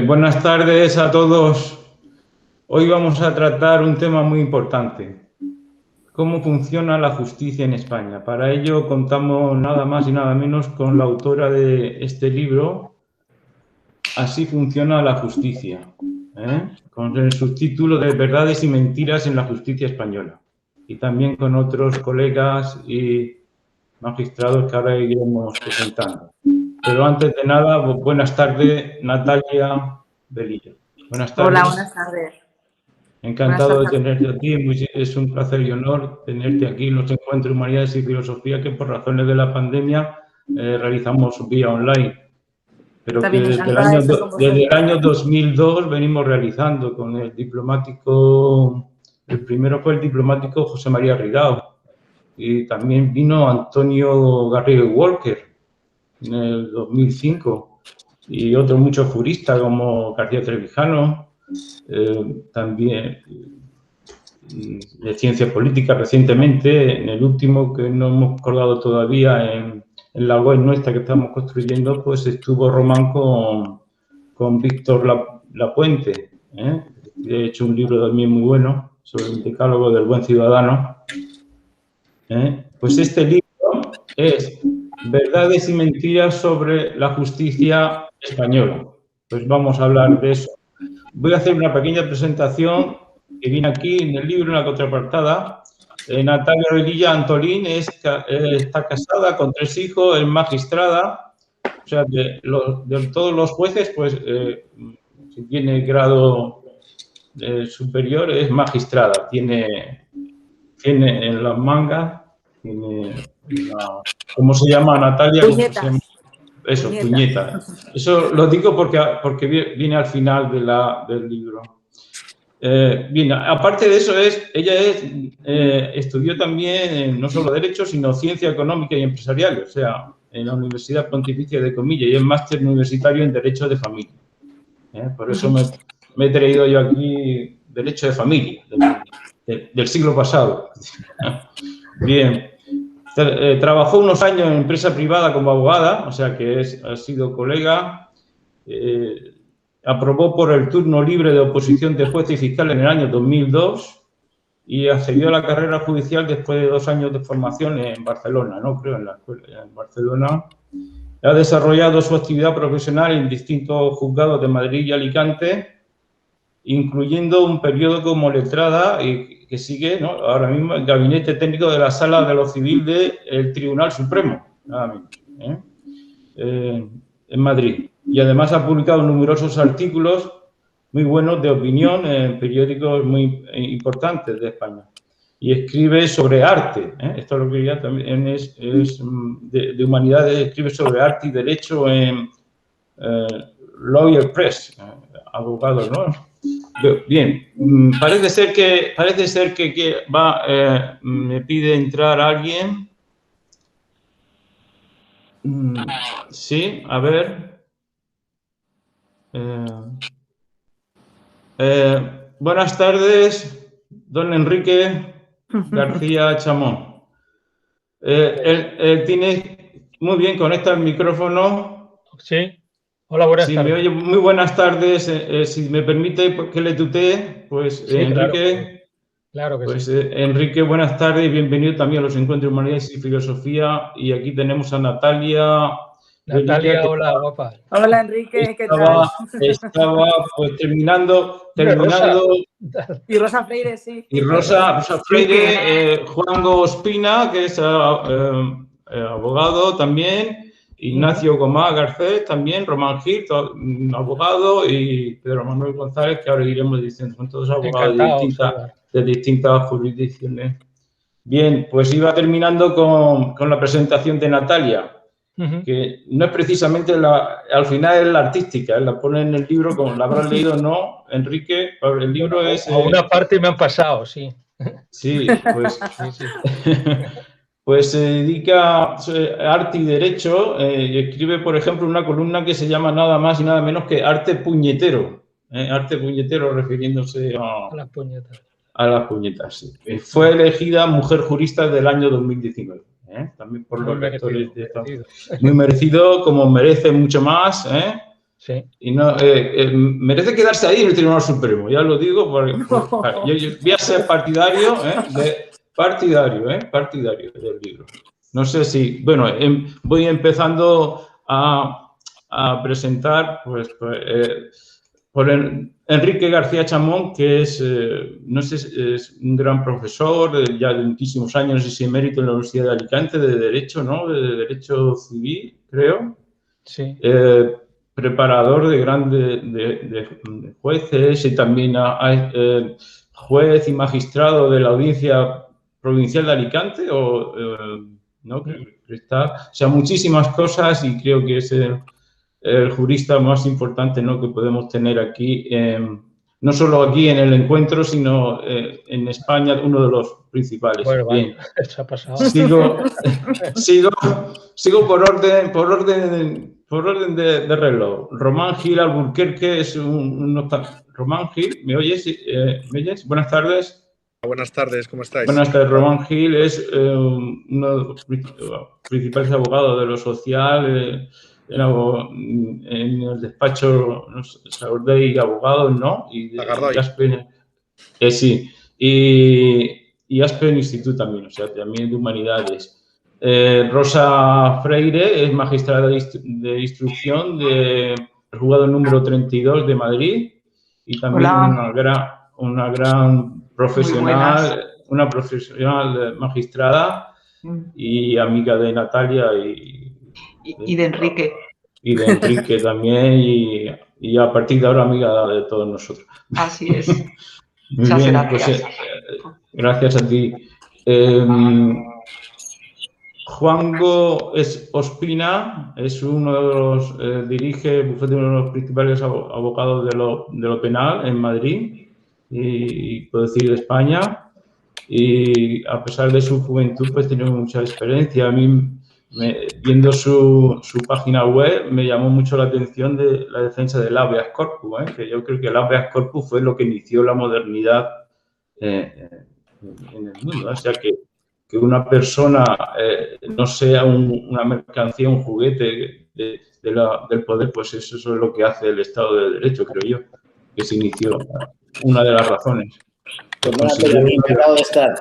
Buenas tardes a todos. Hoy vamos a tratar un tema muy importante. ¿Cómo funciona la justicia en España? Para ello contamos nada más y nada menos con la autora de este libro, Así funciona la justicia, con el subtítulo de Verdades y mentiras en la justicia española. Y también con otros colegas y magistrados que ahora iremos presentando. Pero antes de nada, buenas tardes, Natalia Velilla. Buenas tardes. Hola, buenas tardes. Encantado de tenerte aquí. Es un placer y honor tenerte aquí en los encuentros de Humanidades y Filosofía que por razones de la pandemia realizamos vía online. Pero que desde el año 2002 venimos realizando con el diplomático, el primero fue el diplomático José María Ridao y también vino Antonio Garrido Walker en el 2005 y otros muchos juristas como García Trevijano, también de ciencia política recientemente, en el último que no hemos colgado todavía en la web nuestra que estamos construyendo, pues estuvo Román con Víctor Lapuente. He hecho un libro también muy bueno sobre el decálogo del buen ciudadano. Pues este libro es Verdades y mentiras sobre la justicia española. Pues vamos a hablar de eso. Voy a hacer una pequeña presentación que viene aquí en el libro, en la contraportada. Natalia Velilla Antolín está casada con 3 hijos, es magistrada. O sea, de todos los jueces, pues, si tiene grado superior, es magistrada. Tiene en las mangas, ¿cómo se llama, Natalia? Puñetas. Eso, puñeta. Eso lo digo porque viene al final del libro. Bien, aparte de eso, ella estudió también no solo Derecho, sino Ciencia Económica y Empresarial, o sea, en la Universidad Pontificia de Comillas, y es máster universitario en Derecho de Familia. Por eso me he traído yo aquí Derecho de Familia, del siglo pasado. Bien. Trabajó unos años en empresa privada como abogada, o sea que ha sido colega. Aprobó por el turno libre de oposición de juez y fiscal en el año 2002 y accedió a la carrera judicial después de 2 años de formación en Barcelona, ¿no? Creo, en la escuela en Barcelona. Ha desarrollado su actividad profesional en distintos juzgados de Madrid y Alicante, incluyendo un periodo como letrada y que sigue, ¿no?, ahora mismo el Gabinete Técnico de la Sala de lo Civil del Tribunal Supremo, nada menos, en Madrid. Y además ha publicado numerosos artículos muy buenos de opinión en periódicos muy importantes de España. Y escribe sobre arte, esto es lo que ya también es de humanidades, escribe sobre arte y derecho en Lawyer Press, abogado, ¿no? Bien, parece ser que me pide entrar alguien. Sí, a ver. Buenas tardes, don Enrique García Chamón. Él tiene... Muy bien, conecta el micrófono. Sí. Hola, buenas tardes. Me oye, muy buenas tardes. Si me permite que le tutee, pues sí, Enrique. Claro que pues, sí. Enrique, buenas tardes y bienvenido también a los encuentros de Humanidades y Filosofía. Y aquí tenemos a Natalia. Natalia, hola, guapa. Hola, Enrique, ¿qué tal? Estaba pues terminando. Y Rosa Freire, sí. Y Rosa Freire, Juan Ospina, que es abogado también. Ignacio Gomá Garcés, también, Román Gil, abogado, y Pedro Manuel González, que ahora iremos diciendo, son todos abogados de distintas jurisdicciones. Bien, pues iba terminando con la presentación de Natalia, que no es precisamente al final es la artística, la pone en el libro, como la habrás leído o no, Enrique, el libro es... A una parte me han pasado, sí. Sí, pues... sí. Pues se dedica a arte y derecho y escribe, por ejemplo, una columna que se llama nada más y nada menos que Arte Puñetero. Arte Puñetero refiriéndose a las puñetas. Sí. Fue elegida Mujer Jurista del año 2019. también por los lectores de esto. Merecido. Muy merecido, como merece mucho más, Sí. Y no, merece quedarse ahí en el Tribunal Supremo, ya lo digo, porque yo voy a ser partidario, partidario del libro. No sé si, bueno, voy empezando a presentar, pues, por Enrique García Chamón, que es, no sé, es un gran profesor, ya de muchísimos años, es emérito en la Universidad de Alicante, de Derecho, ¿no? De Derecho Civil, creo. Sí. Preparador de grandes de jueces y también juez y magistrado de la Audiencia Provincial de Alicante, ¿no? Que está, o sea, muchísimas cosas, y creo que es el jurista más importante, ¿no?, que podemos tener aquí, no solo aquí en el encuentro, sino en España, uno de los principales. Bueno, bien. Se ha pasado. Sigo por orden de reloj. Román Gil Alburquerque es Román Gil, ¿me oyes? ¿Me oyes? Buenas tardes. Buenas tardes, ¿cómo estáis? Buenas tardes. Román Gil es uno de los principales abogados de lo social, en el despacho Saurdey Abogados, ¿no? Y Aspen, sí. Y Aspen Institute también, o sea, también de Humanidades. Rosa Freire es magistrada de instrucción del juzgado número 32 de Madrid y también una gran profesional, una profesional magistrada y amiga de Natalia y de Enrique. Y de Enrique también, y a partir de ahora amiga de todos nosotros. Así es. Muy bien, gracias. Pues, gracias a ti. Juanjo Ospina es uno de los, dirige el bufete de uno de los principales abogados de lo penal en Madrid y puedo decir de España, y a pesar de su juventud pues tiene mucha experiencia. A mí, viendo su página web, me llamó mucho la atención de la defensa del habeas corpus, que yo creo que el habeas corpus fue lo que inició la modernidad en el mundo, o sea que una persona no sea una mercancía, un juguete del poder, pues eso es lo que hace el Estado de Derecho, creo yo, que se inició, una de las razones. Pues encantado de estar.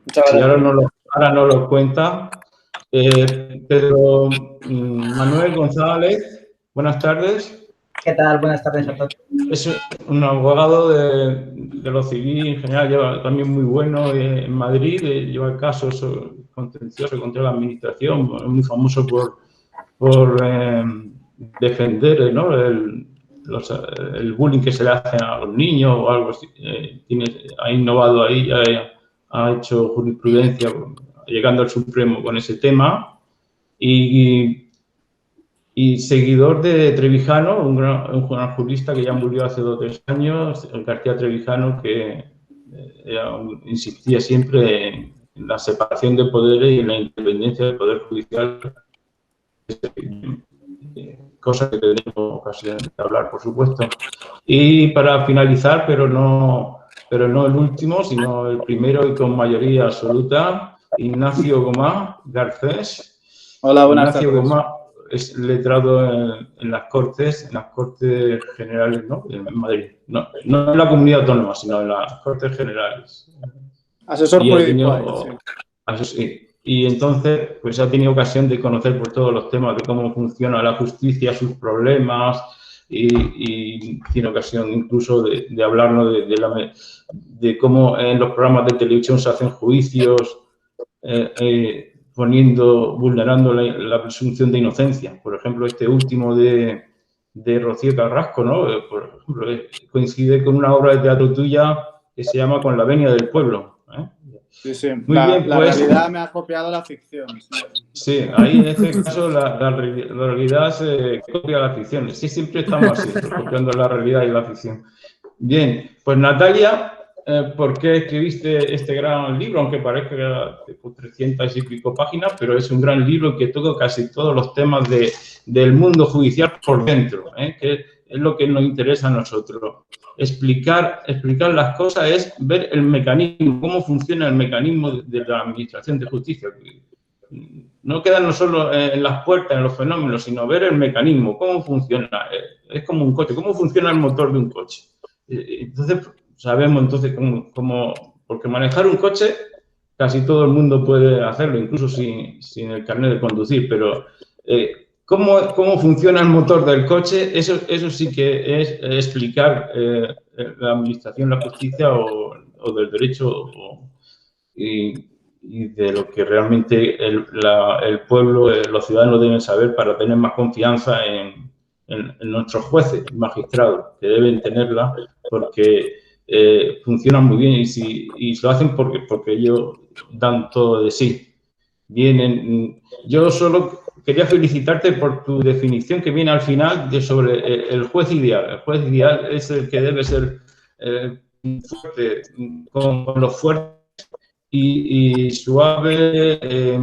Muchas gracias. Ahora no lo cuenta. Pedro Manuel González, buenas tardes. ¿Qué tal? Buenas tardes a todos. Es un abogado de lo civil en general, lleva también muy bueno en Madrid, lleva casos contenciosos contra la administración, muy famoso por defender, ¿no?, el bullying que se le hace a los niños o algo así. Ha innovado ahí, ha hecho jurisprudencia llegando al Supremo con ese tema y seguidor de Trevijano, un gran jurista que ya murió hace 2 o 3 años, el García Trevijano, que insistía siempre en la separación de poderes y en la independencia del Poder Judicial, cosa que tenemos ocasión de hablar, por supuesto. Y para finalizar, pero no el último, sino el primero y con mayoría absoluta, Ignacio Gomá Garcés. Hola, buenas tardes. Ignacio Gomá es letrado en las Cortes Generales, ¿no?, en Madrid. No en la comunidad autónoma, sino en las Cortes Generales. Asesor jurídico. Sí. Y entonces, pues ha tenido ocasión de conocer por todos los temas de cómo funciona la justicia, sus problemas, y tiene ocasión incluso de hablarnos de cómo en los programas de televisión se hacen juicios, vulnerando la presunción de inocencia. Por ejemplo, este último de Rocío Carrasco, ¿no?, por ejemplo, coincide con una obra de teatro tuya que se llama Con la venia del pueblo. Sí, sí. Muy bien, la pues, realidad me ha copiado la ficción. Sí, ahí en este caso la realidad se copia la ficción. Sí, siempre estamos así, copiando la realidad y la ficción. Bien, pues Natalia, ¿por qué escribiste este gran libro? Aunque parezca que era de 300 y pico páginas, pero es un gran libro que toca casi todos los temas del mundo judicial por dentro, que es lo que nos interesa a nosotros. Explicar las cosas es ver el mecanismo, cómo funciona el mecanismo de la Administración de Justicia, no quedarnos solo en las puertas, en los fenómenos, sino ver el mecanismo, cómo funciona. Es como un coche, cómo funciona el motor de un coche. Entonces, sabemos cómo porque manejar un coche casi todo el mundo puede hacerlo, incluso sin el carnet de conducir, pero cómo funciona el motor del coche, eso sí que es explicar la administración, la justicia o del derecho y de lo que realmente el pueblo, los ciudadanos deben saber para tener más confianza en nuestros jueces y magistrados, que deben tenerla porque funcionan muy bien y lo hacen porque ellos dan todo de sí. Yo solo quería felicitarte por tu definición que viene al final sobre el juez ideal. El juez ideal es el que debe ser fuerte con los fuertes y suave,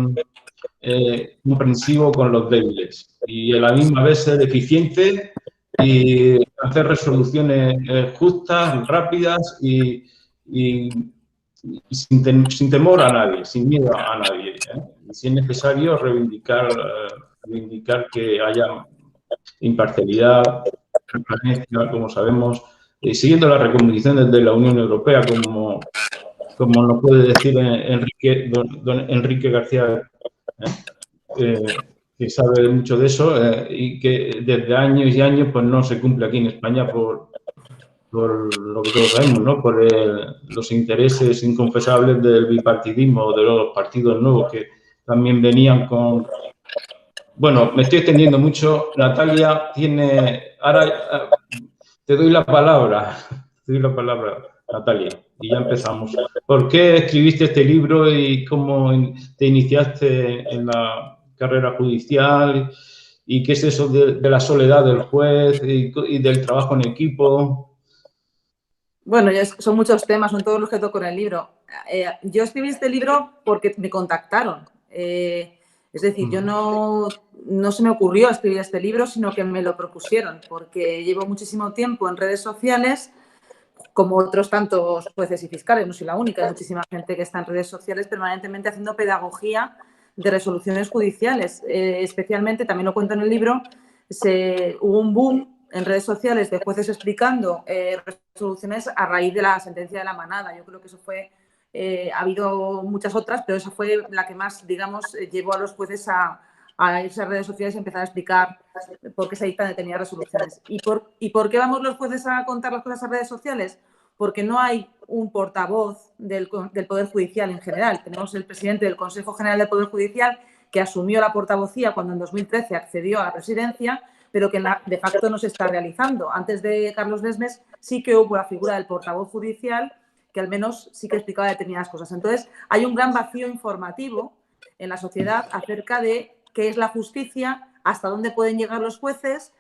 comprensivo con los débiles. Y a la misma vez ser eficiente y hacer resoluciones justas, rápidas y sin temor a nadie, sin miedo a nadie. Y si es necesario, reivindicar que haya imparcialidad, transparencia, como sabemos, siguiendo las recomendaciones de la Unión Europea, como nos puede decir don Enrique García, que sabe mucho de eso y que desde años y años pues no se cumple aquí en España por lo que todos sabemos, ¿no? Por los intereses inconfesables del bipartidismo, de los partidos nuevos que también venían con... Bueno, me estoy extendiendo mucho. Natalia ahora te doy la palabra. Natalia, y ya empezamos. ¿Por qué escribiste este libro y cómo te iniciaste en la carrera judicial? ¿Y qué es eso de la soledad del juez y del trabajo en equipo? Bueno, son muchos temas, son todos los que toco en el libro. Yo escribí este libro porque me contactaron. Es decir, yo no se me ocurrió escribir este libro, sino que me lo propusieron, porque llevo muchísimo tiempo en redes sociales, como otros tantos jueces y fiscales, no soy la única, hay muchísima gente que está en redes sociales permanentemente haciendo pedagogía de resoluciones judiciales. Especialmente, también lo cuento en el libro, hubo un boom en redes sociales de jueces explicando resoluciones a raíz de la sentencia de la manada. Yo creo que eso fue, ha habido muchas otras, pero esa fue la que más, digamos, llevó a los jueces a irse a redes sociales y empezar a explicar por qué se dictan determinadas resoluciones. ¿Y por qué vamos los jueces a contar las cosas a redes sociales? Porque no hay un portavoz del Poder Judicial en general. Tenemos el presidente del Consejo General del Poder Judicial que asumió la portavocía cuando en 2013 accedió a la presidencia, pero que de facto no se está realizando. Antes de Carlos Lesmes sí que hubo la figura del portavoz judicial que al menos sí que explicaba determinadas cosas. Entonces, hay un gran vacío informativo en la sociedad acerca de qué es la justicia, hasta dónde pueden llegar los jueces,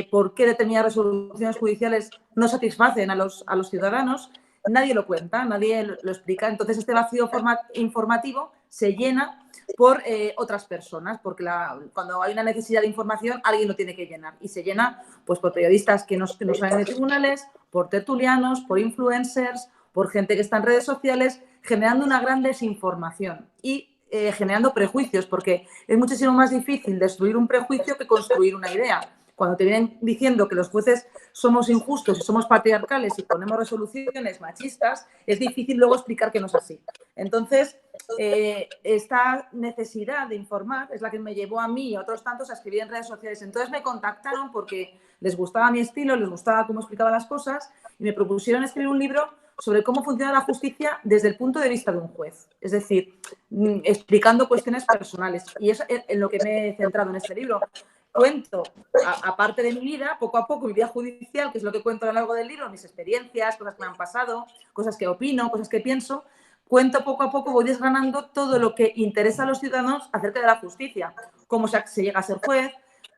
por qué determinadas resoluciones judiciales no satisfacen a los ciudadanos. Nadie lo cuenta, nadie lo explica. Entonces, este vacío informativo se llena por otras personas, porque cuando hay una necesidad de información, alguien lo tiene que llenar. Y se llena pues, por periodistas que no saben de tribunales, por tertulianos, por influencers, por gente que está en redes sociales, generando una gran desinformación y generando prejuicios, porque es muchísimo más difícil destruir un prejuicio que construir una idea. Cuando te vienen diciendo que los jueces somos injustos y somos patriarcales y ponemos resoluciones machistas, es difícil luego explicar que no es así. Entonces, esta necesidad de informar es la que me llevó a mí y a otros tantos a escribir en redes sociales. Entonces me contactaron porque les gustaba mi estilo, les gustaba cómo explicaba las cosas y me propusieron escribir un libro sobre cómo funciona la justicia desde el punto de vista de un juez. Es decir, explicando cuestiones personales. Y es en lo que me he centrado en este libro. Cuento, aparte de mi vida, poco a poco, mi vida judicial, que es lo que cuento a lo largo del libro, mis experiencias, cosas que me han pasado, cosas que opino, cosas que pienso. Cuento poco a poco, voy desgranando todo lo que interesa a los ciudadanos acerca de la justicia. Cómo se llega a ser juez,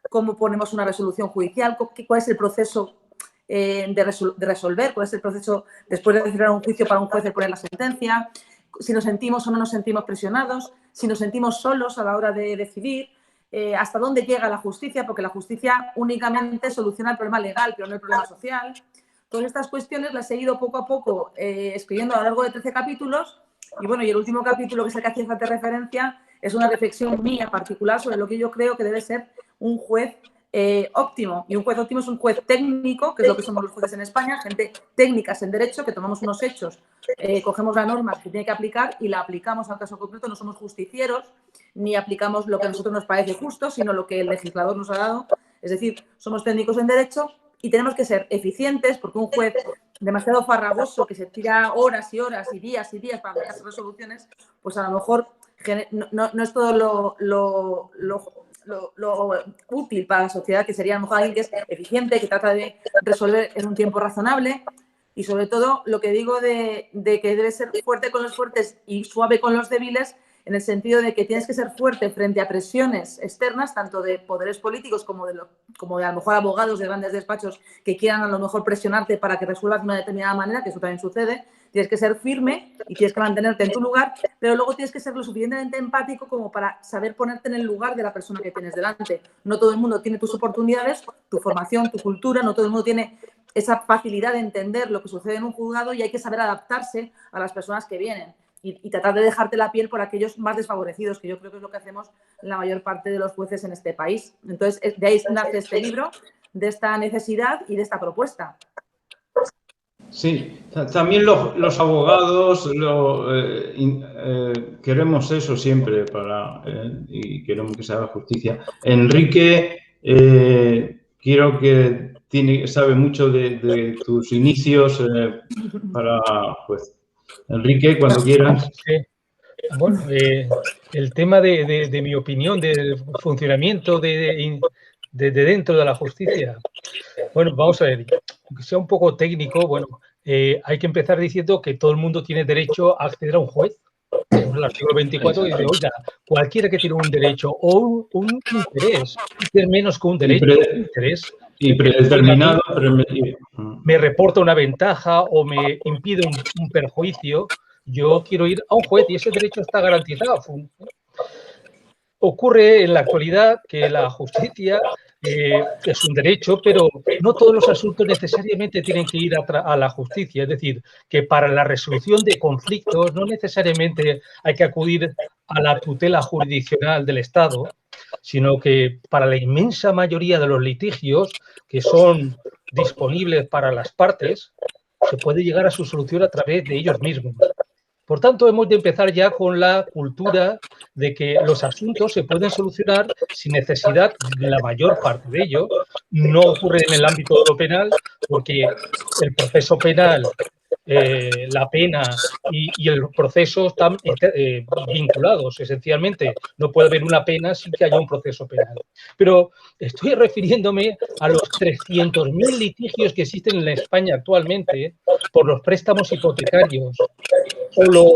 cómo ponemos una resolución judicial, cuál es el proceso de resolver, cuál es el proceso después de celebrar un juicio para un juez de poner la sentencia, si nos sentimos o no nos sentimos presionados, si nos sentimos solos a la hora de decidir, hasta dónde llega la justicia, porque la justicia únicamente soluciona el problema legal, pero no el problema social. Todas estas cuestiones las he ido poco a poco escribiendo a lo largo de 13 capítulos y bueno, y el último capítulo, que es el que hacía falta referencia, es una reflexión mía particular sobre lo que yo creo que debe ser un juez óptimo. Y un juez óptimo es un juez técnico, que es lo que somos los jueces en España, gente técnicas en derecho, que tomamos unos hechos, cogemos la norma que tiene que aplicar y la aplicamos al caso concreto. No somos justicieros, ni aplicamos lo que a nosotros nos parece justo, sino lo que el legislador nos ha dado. Es decir, somos técnicos en derecho y tenemos que ser eficientes, porque un juez demasiado farragoso que se tira horas y horas y días para aplicar resoluciones, pues a lo mejor no es todo lo útil para la sociedad, que sería a lo mejor alguien que es eficiente, que trata de resolver en un tiempo razonable. Y sobre todo lo que digo de que debe ser fuerte con los fuertes y suave con los débiles, en el sentido de que tienes que ser fuerte frente a presiones externas, tanto de poderes políticos como de a lo mejor abogados de grandes despachos que quieran a lo mejor presionarte para que resuelvas de una determinada manera, que eso también sucede. Tienes que ser firme y tienes que mantenerte en tu lugar, pero luego tienes que ser lo suficientemente empático como para saber ponerte en el lugar de la persona que tienes delante. No todo el mundo tiene tus oportunidades, tu formación, tu cultura, no todo el mundo tiene esa facilidad de entender lo que sucede en un juzgado, y hay que saber adaptarse a las personas que vienen y tratar de dejarte la piel por aquellos más desfavorecidos, que yo creo que es lo que hacemos la mayor parte de los jueces en este país. Entonces, de ahí nace este libro, de esta necesidad y de esta propuesta. Sí, también los abogados queremos eso siempre y queremos que se haga justicia. Enrique, quiero que sabe mucho de tus inicios para juez. Enrique, cuando quieras. Sí. Bueno, el tema de mi opinión del funcionamiento de dentro de la justicia. Bueno, vamos a ver, aunque sea un poco técnico, bueno, hay que empezar diciendo que todo el mundo tiene derecho a acceder a un juez. El artículo 24 dice, oiga, cualquiera que tiene un derecho o un interés, es menos que un derecho, un interés, y predeterminado, me reporta una ventaja o me impide un perjuicio, yo quiero ir a un juez y ese derecho está garantizado. Ocurre en la actualidad que la justicia es un derecho, pero no todos los asuntos necesariamente tienen que ir a la justicia. Es decir, que para la resolución de conflictos no necesariamente hay que acudir a la tutela jurisdiccional del Estado, sino que para la inmensa mayoría de los litigios que son disponibles para las partes, se puede llegar a su solución a través de ellos mismos. Por tanto, hemos de empezar ya con la cultura de que los asuntos se pueden solucionar sin necesidad de la mayor parte de ellos. No ocurre en el ámbito de lo penal, porque el proceso penal, la pena y el proceso están vinculados, esencialmente. No puede haber una pena sin que haya un proceso penal. Pero estoy refiriéndome a los 300.000 litigios que existen en España actualmente por los préstamos hipotecarios, o los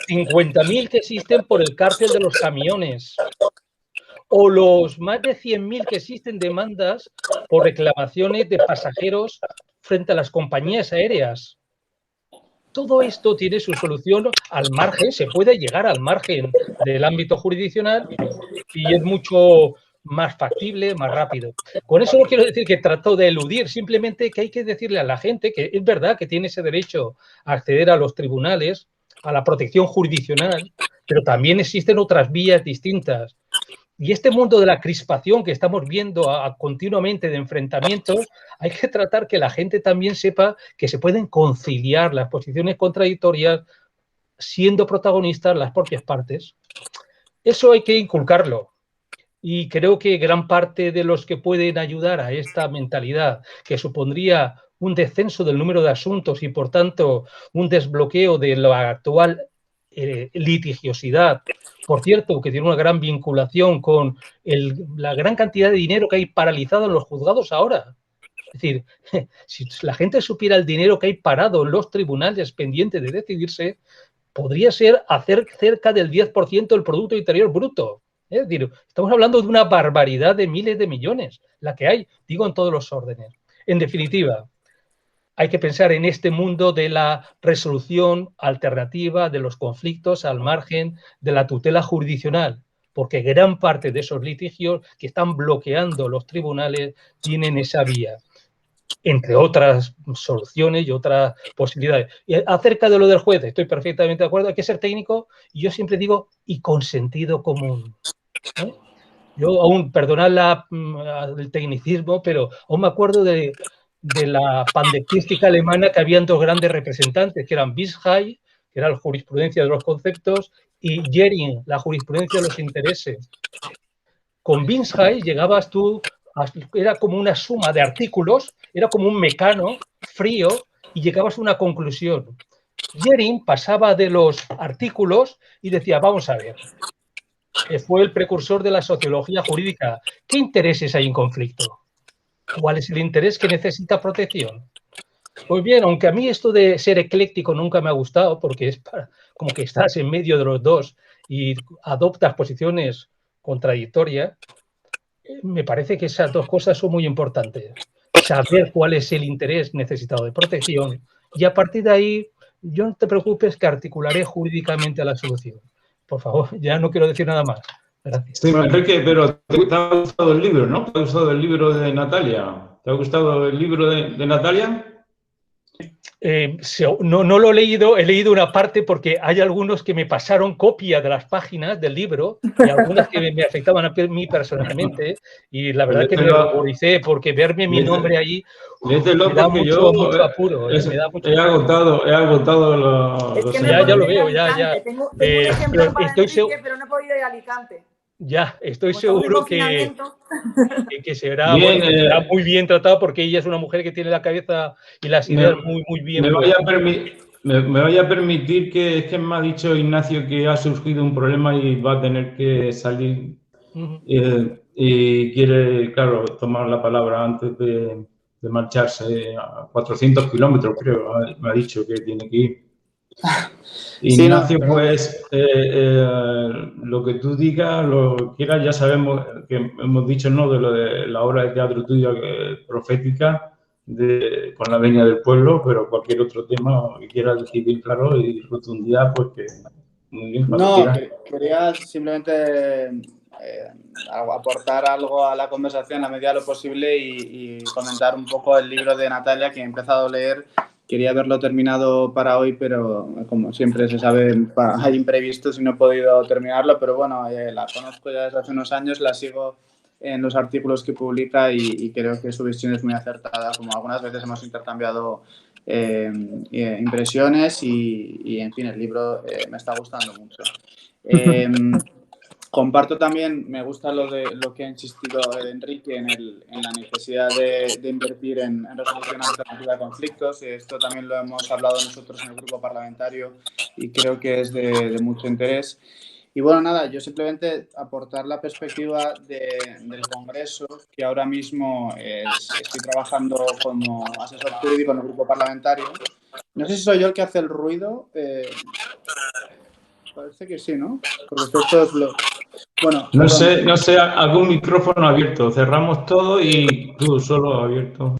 50.000 que existen por el cártel de los camiones, o los más de 100.000 que existen demandas por reclamaciones de pasajeros frente a las compañías aéreas. Todo esto tiene su solución al margen, se puede llegar al margen del ámbito jurisdiccional y es mucho más factible, más rápido. Con eso no quiero decir que trato de eludir, simplemente que hay que decirle a la gente que es verdad que tiene ese derecho a acceder a los tribunales, a la protección jurisdiccional, pero también existen otras vías distintas. Y este mundo de la crispación que estamos viendo continuamente de enfrentamientos, hay que tratar que la gente también sepa que se pueden conciliar las posiciones contradictorias siendo protagonistas las propias partes. Eso hay que inculcarlo. Y creo que gran parte de los que pueden ayudar a esta mentalidad, que supondría un descenso del número de asuntos y, por tanto, un desbloqueo de la actual litigiosidad, por cierto, que tiene una gran vinculación con la gran cantidad de dinero que hay paralizado en los juzgados ahora. Es decir, si la gente supiera el dinero que hay parado en los tribunales pendiente de decidirse, podría ser hacer cerca del 10% del Producto Interior Bruto. Es decir, estamos hablando de una barbaridad de miles de millones, la que hay, digo, en todos los órdenes. En definitiva, hay que pensar en este mundo de la resolución alternativa de los conflictos al margen de la tutela jurisdiccional, porque gran parte de esos litigios que están bloqueando los tribunales tienen esa vía. entre otras soluciones y otras posibilidades. Y acerca de lo del juez, estoy perfectamente de acuerdo, hay que ser técnico, y yo siempre digo, y con sentido común. Yo aún, perdonad el tecnicismo, pero aún me acuerdo de la pandectística alemana, que habían dos grandes representantes, que eran Bishay, que era la jurisprudencia de los conceptos, y Jering, la jurisprudencia de los intereses. Con Bishay llegabas tú, era como una suma de artículos, era como un mecano frío, y llegabas a una conclusión. Jering pasaba de los artículos y decía, vamos a ver, que fue el precursor de la sociología jurídica. ¿Qué intereses hay en conflicto? ¿Cuál es el interés que necesita protección? Pues bien, aunque a mí esto de ser ecléctico nunca me ha gustado, porque es como que estás en medio de los dos y adoptas posiciones contradictorias, me parece que esas dos cosas son muy importantes. Saber cuál es el interés necesitado de protección, y a partir de ahí, yo no te preocupes que articularé jurídicamente la solución. Por favor, ya no quiero decir nada más. Gracias. Sí, Enrique, pero ¿te ha gustado el libro, no? ¿Te ha gustado el libro de Natalia? ¿Te ha gustado el libro de Natalia? No lo he leído una parte porque hay algunos que me pasaron copia de las páginas del libro y algunas que me afectaban a mí personalmente, y la verdad que me ruboricé porque verme mi nombre ahí me da mucho apuro. Me da mucho he agotado Es que los no he ya podido lo ir a veo, Alicante. Tengo un ejemplar para Enrique, pero no he podido ir a Alicante. Ya, estoy Como estamos en seguro que confinamiento. será, bien, bueno, será muy bien tratado, porque ella es una mujer que tiene la cabeza y las ideas muy bien puestas. Me vaya a permitir que es que me ha dicho Ignacio que ha surgido un problema y va a tener que salir y quiere, claro, tomar la palabra antes de marcharse a 400 kilómetros, creo, me ha dicho que tiene que ir. Sí, no, Ignacio, pues lo que tú digas, lo que quieras, ya sabemos que hemos dicho no de lo de la obra de teatro tuya profética con la Venia del Pueblo, pero cualquier otro tema que quieras decidir, claro, y rotundidad, pues que muy bien, cuando no, quieras. quería simplemente aportar algo a la conversación a la medida de lo posible y comentar un poco el libro de Natalia que he empezado a leer. Quería haberlo terminado para hoy, pero como siempre se sabe, hay imprevistos y no he podido terminarlo, pero bueno, la conozco ya desde hace unos años, la sigo en los artículos que publica y creo que su visión es muy acertada, como algunas veces hemos intercambiado impresiones y en fin, el libro me está gustando mucho. Comparto también, me gusta lo que ha insistido Enrique en la necesidad de invertir en resolución alternativa de conflictos. Esto también lo hemos hablado nosotros en el grupo parlamentario y creo que es de mucho interés. Y bueno, nada, yo simplemente aportar la perspectiva del Congreso, que ahora mismo estoy trabajando como asesor jurídico en el grupo parlamentario. No sé si soy yo el que hace el ruido. Parece que sí, ¿no? Porque esto es Bueno, No sé, algún micrófono abierto. Cerramos todo y tú solo abierto.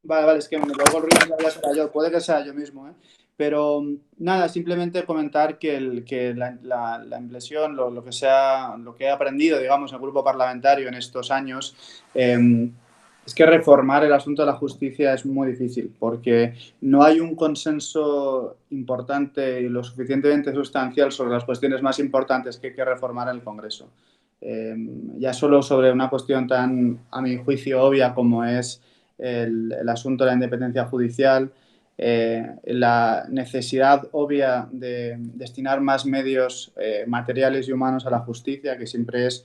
Vale, es que me luego el ruido no sabía si era yo, puede que sea yo mismo, ¿eh? Pero nada, simplemente comentar que la impresión, lo que he aprendido, digamos, en el grupo parlamentario en estos años, es que reformar el asunto de la justicia es muy difícil, porque no hay un consenso importante y lo suficientemente sustancial sobre las cuestiones más importantes que hay que reformar en el Congreso. Ya solo sobre una cuestión tan, a mi juicio, obvia como es el asunto de la independencia judicial, la necesidad obvia de destinar más medios materiales y humanos a la justicia, que siempre es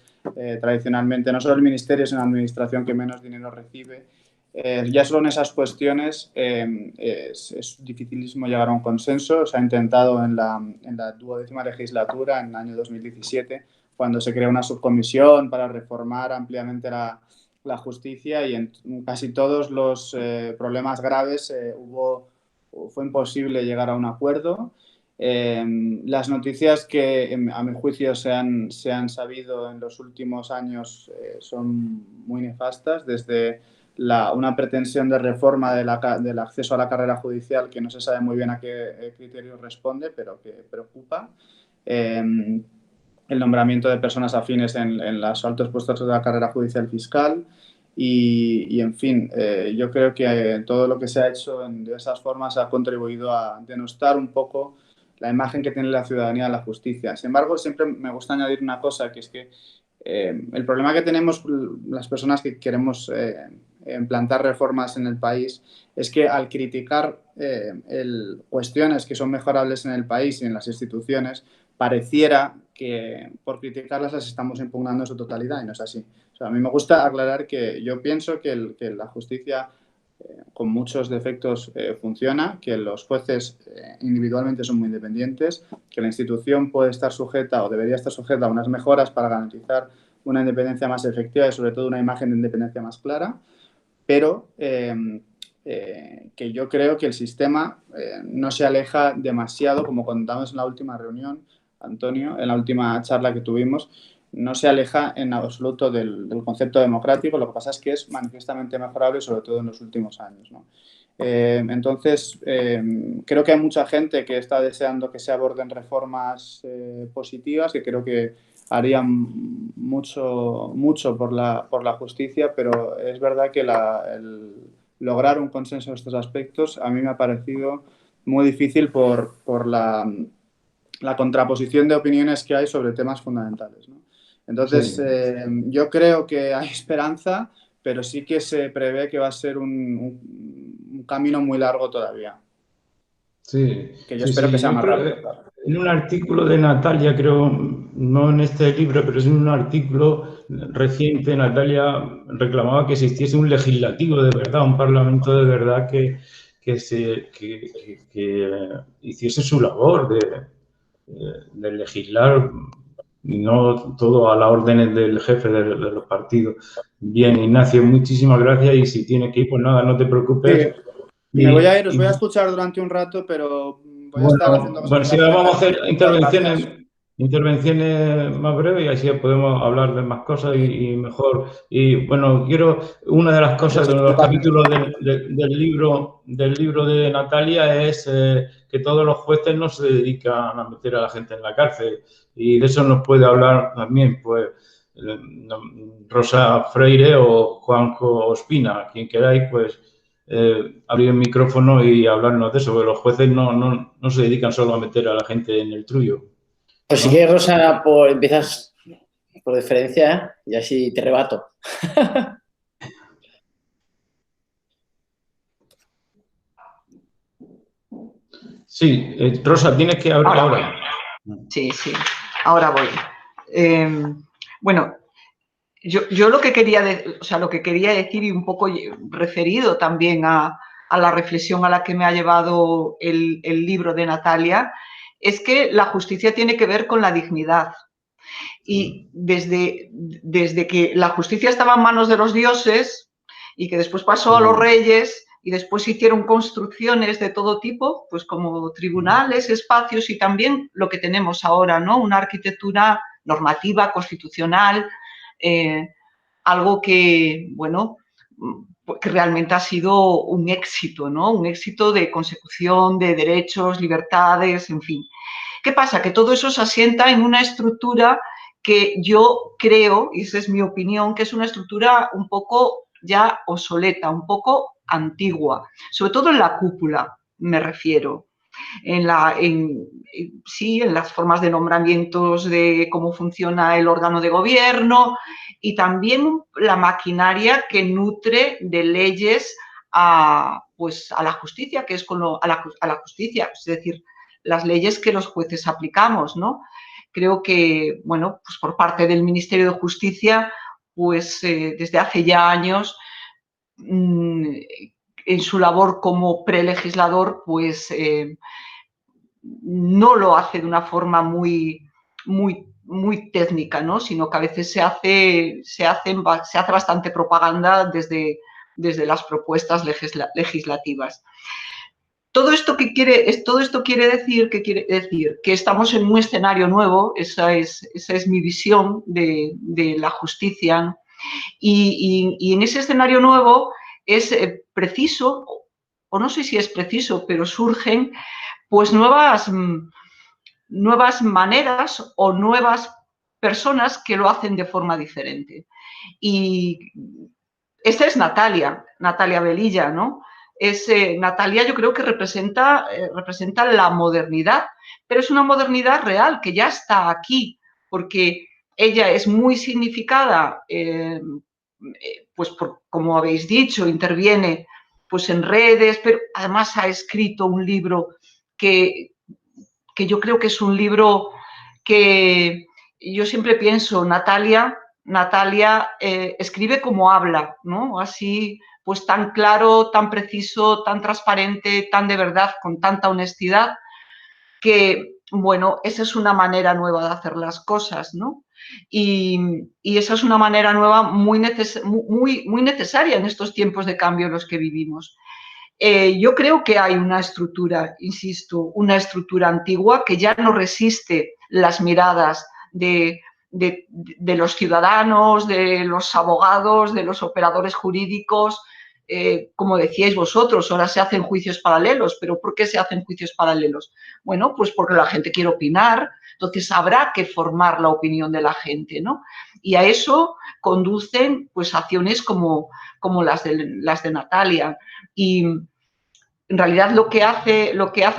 tradicionalmente no solo el ministerio, sino la administración que menos dinero recibe. Ya solo en esas cuestiones es dificilísimo llegar a un consenso. Se ha intentado en la 12ª legislatura, en el año 2017, cuando se creó una subcomisión para reformar ampliamente la justicia, y en casi todos los problemas graves fue imposible llegar a un acuerdo. Las noticias que, a mi juicio, se han sabido en los últimos años son muy nefastas, desde una pretensión de reforma del acceso a la carrera judicial que no se sabe muy bien a qué criterio responde, pero que preocupa. El nombramiento de personas afines en los altos puestos de la carrera judicial fiscal, y en fin, yo creo que todo lo que se ha hecho en diversas formas ha contribuido a denostar un poco la imagen que tiene la ciudadanía de la justicia. Sin embargo, siempre me gusta añadir una cosa, que es que el problema que tenemos las personas que queremos implantar reformas en el país es que al criticar cuestiones que son mejorables en el país y en las instituciones, pareciera que por criticarlas las estamos impugnando en su totalidad, y no es así. O sea, a mí me gusta aclarar que yo pienso que la justicia con muchos defectos funciona, que los jueces individualmente son muy independientes, que la institución puede estar sujeta o debería estar sujeta a unas mejoras para garantizar una independencia más efectiva y sobre todo una imagen de independencia más clara, pero que yo creo que el sistema no se aleja demasiado, como contamos en la última reunión, Antonio, en la última charla que tuvimos, no se aleja en absoluto del concepto democrático. Lo que pasa es que es manifiestamente mejorable, sobre todo en los últimos años, ¿no? Entonces, creo que hay mucha gente que está deseando que se aborden reformas positivas, que creo que harían mucho por la justicia, pero es verdad que lograr un consenso en estos aspectos a mí me ha parecido muy difícil por la contraposición de opiniones que hay sobre temas fundamentales, ¿no? Entonces, yo creo que hay esperanza, pero sí que se prevé que va a ser un camino muy largo todavía. Sí, que yo espero que sea más rápido. En un artículo de Natalia, creo, no en este libro, pero es en un artículo reciente, Natalia reclamaba que existiese un legislativo de verdad, un parlamento de verdad que hiciese su labor de legislar, no todo a las órdenes del jefe de los partidos. Bien, Ignacio, muchísimas gracias, y si tienes que ir, pues nada, no te preocupes. Sí, me voy a ir, os voy a escuchar durante un rato, pero voy a estar haciendo cosas. Bueno, si vamos a hacer intervenciones más breves y así podemos hablar de más cosas y mejor. Y bueno, una de las cosas de los capítulos del libro de Natalia es que todos los jueces no se dedican a meter a la gente en la cárcel, y de eso nos puede hablar también pues Rosa Freire o Juanjo Ospina, quien queráis, pues abrir el micrófono y hablarnos de eso, porque los jueces no se dedican solo a meter a la gente en el trullo. Pues si quieres, Rosa, empiezas por diferencia, y así te rebato. Sí, Rosa, tienes que hablar ahora. Sí, ahora voy. Bueno, yo lo que quería decir, y un poco referido también a la reflexión a la que me ha llevado el libro de Natalia, es que la justicia tiene que ver con la dignidad. Y desde que la justicia estaba en manos de los dioses y que después pasó a los reyes y después se hicieron construcciones de todo tipo, pues como tribunales, espacios, y también lo que tenemos ahora, ¿no? Una arquitectura normativa, constitucional, algo que, bueno, que realmente ha sido un éxito, ¿no? Un éxito de consecución de derechos, libertades, en fin. ¿Qué pasa? Que todo eso se asienta en una estructura que yo creo, y esa es mi opinión, que es una estructura un poco ya obsoleta, un poco antigua, sobre todo en la cúpula, me refiero. En las formas de nombramientos, de cómo funciona el órgano de gobierno, y también la maquinaria que nutre de leyes a la justicia, que es a la justicia, es decir, las leyes que los jueces aplicamos, ¿no? Creo que, bueno, pues por parte del Ministerio de Justicia, pues desde hace ya años, en su labor como prelegislador, pues no lo hace de una forma muy técnica, ¿no? Sino que a veces se hace bastante propaganda desde las propuestas legislativas. Todo esto quiere decir que estamos en un escenario nuevo. Esa es mi visión de la justicia, ¿no? Y en ese escenario nuevo es preciso, o no sé si es preciso, pero surgen pues nuevas maneras o nuevas personas que lo hacen de forma diferente. Y esta es Natalia Velilla, ¿no? Natalia yo creo que representa la modernidad, pero es una modernidad real que ya está aquí, porque ella es muy significada, pues como habéis dicho, interviene pues en redes, pero además ha escrito un libro que yo creo que es un libro que yo siempre pienso, Natalia escribe como habla, ¿no? Así, pues tan claro, tan preciso, tan transparente, tan de verdad, con tanta honestidad, que, bueno, esa es una manera nueva de hacer las cosas, ¿no? Y esa es una manera nueva muy necesaria en estos tiempos de cambio en los que vivimos. Yo creo que hay una estructura, insisto, una estructura antigua que ya no resiste las miradas de los ciudadanos, de los abogados, de los operadores jurídicos. Como decíais vosotros, ahora se hacen juicios paralelos, pero ¿por qué se hacen juicios paralelos? Bueno, pues porque la gente quiere opinar, entonces habrá que formar la opinión de la gente, ¿no? Y a eso conducen pues acciones como las de Natalia. Y en realidad lo que hace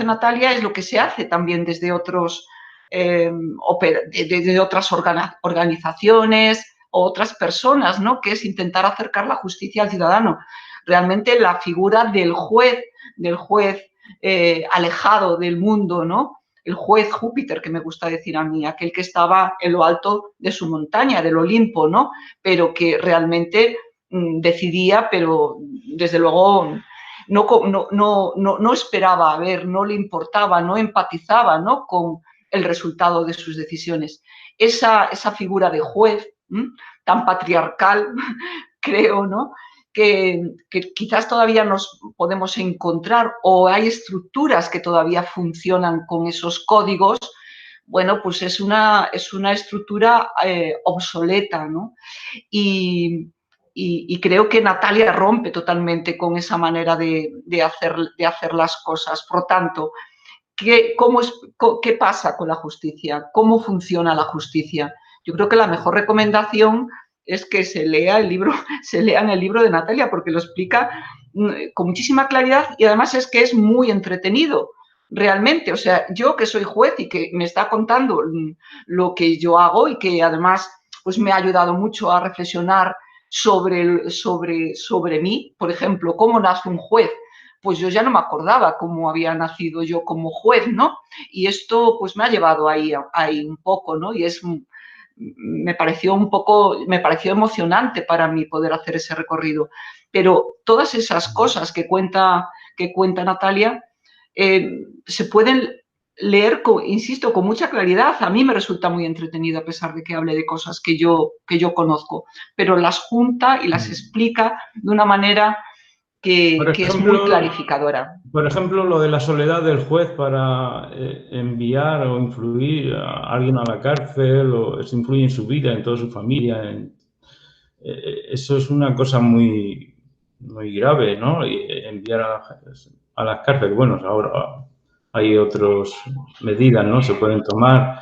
Natalia es lo que se hace también desde otras organizaciones o otras personas, ¿no? Que es intentar acercar la justicia al ciudadano. Realmente la figura del juez alejado del mundo, ¿no? El juez Júpiter, que me gusta decir a mí, aquel que estaba en lo alto de su montaña, del Olimpo, ¿no? Pero que realmente decidía, pero desde luego no esperaba ver, no le importaba, no empatizaba, ¿no? Con el resultado de sus decisiones. Esa figura de juez tan patriarcal, creo, ¿no? Que quizás todavía nos podemos encontrar o hay estructuras que todavía funcionan con esos códigos, bueno, pues es una estructura obsoleta, ¿no? Y creo que Natalia rompe totalmente con esa manera de hacer las cosas. Por lo tanto, ¿qué pasa con la justicia? ¿Cómo funciona la justicia? Yo creo que la mejor recomendación es que se lean el libro de Natalia, porque lo explica con muchísima claridad y además es que es muy entretenido. Realmente, o sea, yo que soy juez y que me está contando lo que yo hago y que además pues me ha ayudado mucho a reflexionar sobre mí, por ejemplo, cómo nace un juez. Pues yo ya no me acordaba cómo había nacido yo como juez, ¿no? Y esto pues me ha llevado ahí un poco, ¿no? Y me pareció emocionante para mí poder hacer ese recorrido. Pero todas esas cosas que cuenta Natalia se pueden leer, insisto, con mucha claridad. A mí me resulta muy entretenido a pesar de que hable de cosas que yo conozco, pero las junta y las explica de una manera que es muy clarificadora. Por ejemplo, lo de la soledad del juez para enviar o influir a alguien a la cárcel, o eso influye en su vida, en toda su familia. Eso es una cosa muy, muy grave, ¿no? Enviar a las cárceles. Bueno, ahora hay otras medidas, ¿no? Se pueden tomar.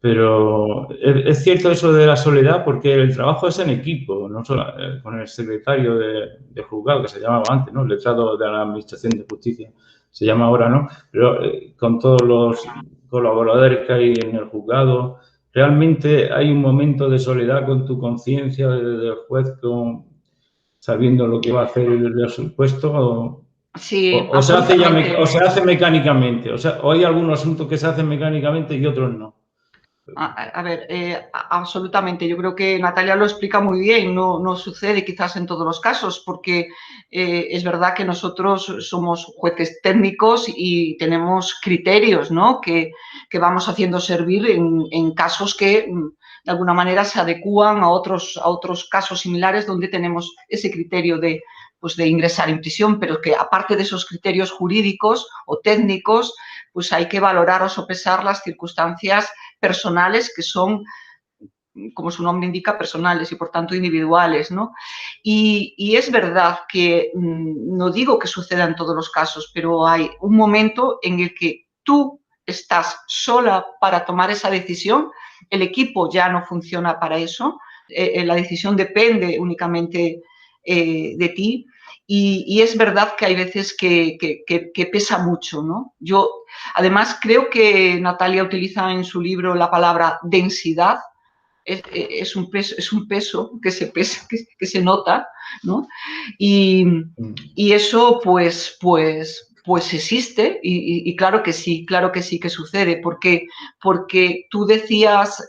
Pero es cierto eso de la soledad porque el trabajo es en equipo, no solo con el secretario de juzgado, que se llamaba antes, ¿no? El letrado de la Administración de Justicia, se llama ahora, ¿no? Pero con todos los colaboradores que hay en el juzgado, realmente hay un momento de soledad con tu conciencia del juez, sabiendo lo que va a hacer el supuesto, sí, o se hace mecánicamente, o hay algunos asuntos que se hacen mecánicamente y otros no. A ver, absolutamente. Yo creo que Natalia lo explica muy bien. No sucede quizás en todos los casos, porque es verdad que nosotros somos jueces técnicos y tenemos criterios, ¿no? que vamos haciendo servir en casos que de alguna manera se adecúan a otros casos similares donde tenemos ese criterio de ingresar en prisión, pero que aparte de esos criterios jurídicos o técnicos, pues hay que valorar o sopesar las circunstancias personales que son, como su nombre indica, personales y por tanto individuales, ¿no? Y es verdad que no digo que suceda en todos los casos, pero hay un momento en el que tú estás sola para tomar esa decisión, el equipo ya no funciona para eso, la decisión depende únicamente de ti. Y es verdad que hay veces que pesa mucho, ¿no? Yo, además, creo que Natalia utiliza en su libro la palabra densidad. Es un peso que se nota, ¿no? Y eso, pues existe y claro que sí que sucede. Porque tú decías,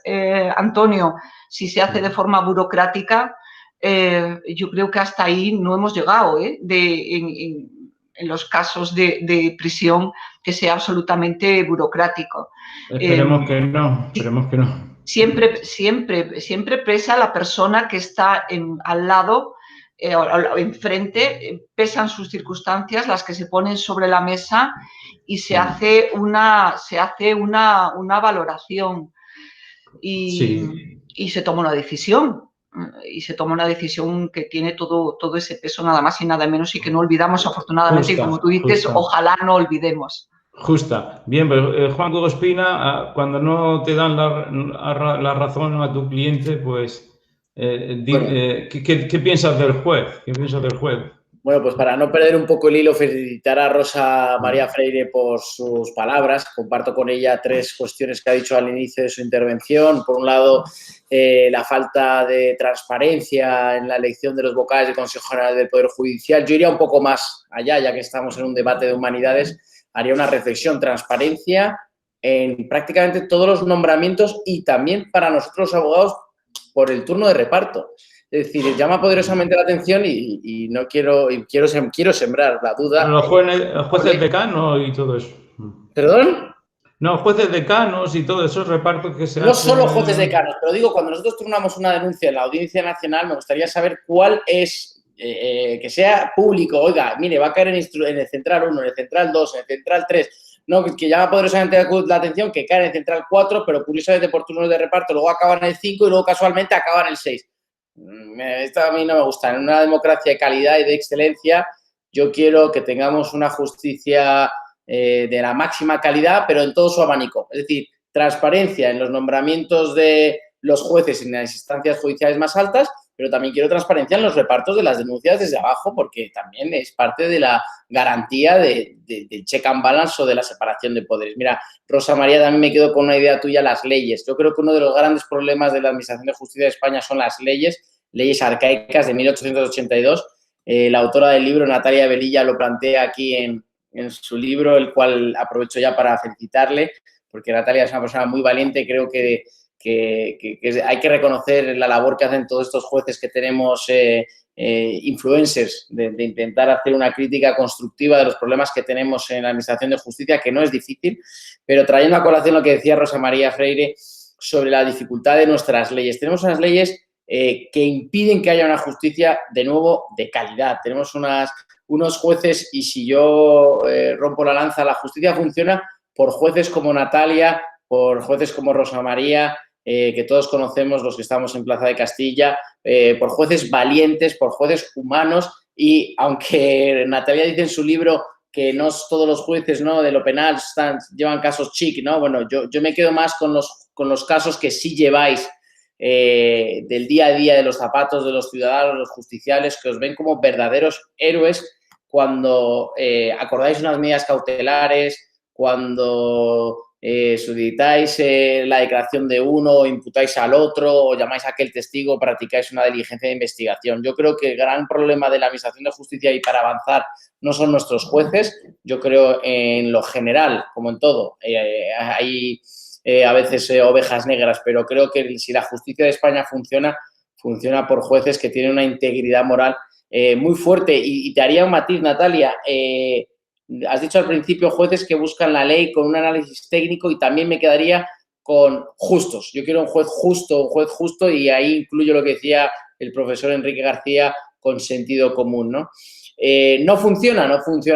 Antonio, si se hace de forma burocrática, yo creo que hasta ahí no hemos llegado, en los casos de prisión, que sea absolutamente burocrático. Esperemos que no. Siempre pesa la persona que está al lado, enfrente, pesan sus circunstancias, las que se ponen sobre la mesa, y se hace una valoración y se toma una decisión. Y se toma una decisión que tiene todo ese peso, nada más y nada menos, y que no olvidamos, afortunadamente, y como tú dices, ojalá no olvidemos. Justa. Bien, pero Juan Gómez Espina, cuando no te dan la razón a tu cliente, pues, ¿qué piensas del juez? ¿Qué piensas del juez? Bueno, pues para no perder un poco el hilo, felicitar a Rosa María Freire por sus palabras. Comparto con ella 3 cuestiones que ha dicho al inicio de su intervención. Por un lado, la falta de transparencia en la elección de los vocales del Consejo General del Poder Judicial. Yo iría un poco más allá, ya que estamos en un debate de humanidades. Haría una reflexión, transparencia en prácticamente todos los nombramientos y también para nosotros los abogados por el turno de reparto. Es decir, llama poderosamente la atención y no quiero sembrar la duda. Los jueces decanos y todo eso. ¿Perdón? No, jueces decanos y todos esos repartos que se hacen. No solo jueces decanos, pero digo, cuando nosotros turnamos una denuncia en la Audiencia Nacional, me gustaría saber cuál es, que sea público. Oiga, mire, va a caer en el Central 1, en el Central 2, en el Central 3. No, que llama poderosamente la atención que cae en el Central 4, pero curiosamente por turnos de reparto luego acaba en el 5 y luego casualmente acaba en el 6. Esto a mí no me gusta. En una democracia de calidad y de excelencia, yo quiero que tengamos una justicia de la máxima calidad, pero en todo su abanico. Es decir, transparencia en los nombramientos de los jueces en las instancias judiciales más altas, pero también quiero transparencia en los repartos de las denuncias desde abajo, porque también es parte de la garantía del check and balance o de la separación de poderes. Mira, Rosa María, también me quedo con una idea tuya, las leyes. Yo creo que uno de los grandes problemas de la Administración de Justicia de España son las leyes arcaicas de 1882. La autora del libro, Natalia Velilla, lo plantea aquí en su libro, el cual aprovecho ya para felicitarle, porque Natalia es una persona muy valiente. Creo que hay que reconocer la labor que hacen todos estos jueces que tenemos, influencers, de intentar hacer una crítica constructiva de los problemas que tenemos en la Administración de Justicia, que no es difícil, pero trayendo a colación lo que decía Rosa María Freire sobre la dificultad de nuestras leyes. Tenemos unas leyes que impiden que haya una justicia, de nuevo, de calidad. Tenemos unos jueces, y si yo rompo la lanza, la justicia funciona por jueces como Natalia, por jueces como Rosa María, que todos conocemos los que estamos en Plaza de Castilla, por jueces valientes, por jueces humanos, y aunque Natalia dice en su libro que no todos los jueces, ¿no?, de lo penal llevan casos chic, ¿no? Bueno, yo me quedo más con los casos que sí lleváis del día a día, de los zapatos de los ciudadanos, los justiciales, que os ven como verdaderos héroes cuando acordáis unas medidas cautelares, cuando suscitáis la declaración de uno, o imputáis al otro, o llamáis a aquel testigo, practicáis una diligencia de investigación. Yo creo que el gran problema de la Administración de Justicia y para avanzar no son nuestros jueces. Yo creo en lo general, como en todo, hay a veces ovejas negras, pero creo que si la justicia de España funciona por jueces que tienen una integridad moral muy fuerte. Y te haría un matiz, Natalia. Has dicho al principio jueces que buscan la ley con un análisis técnico, y también me quedaría con justos. Yo quiero un juez justo, y ahí incluyo lo que decía el profesor Enrique García con sentido común, ¿no? No funciona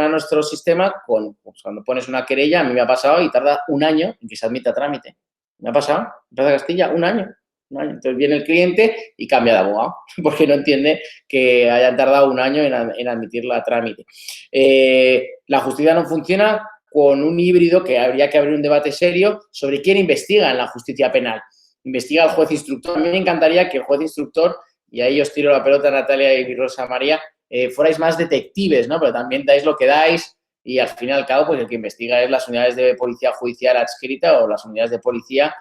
nuestro sistema pues cuando pones una querella. A mí me ha pasado y tarda un año en que se admita trámite. Me ha pasado en Plaza de Castilla un año. Entonces viene el cliente y cambia de abogado porque no entiende que hayan tardado un año en admitirla a trámite. La justicia no funciona con un híbrido, que habría que abrir un debate serio sobre quién investiga en la justicia penal. ¿Investiga el juez instructor? A mí me encantaría que el juez instructor y ahí os tiro la pelota, Natalia y Rosa María, fuerais más detectives, ¿no? Pero también dais lo que dais y al fin y al cabo, pues el que investiga es las unidades de policía judicial adscrita o las unidades de policía.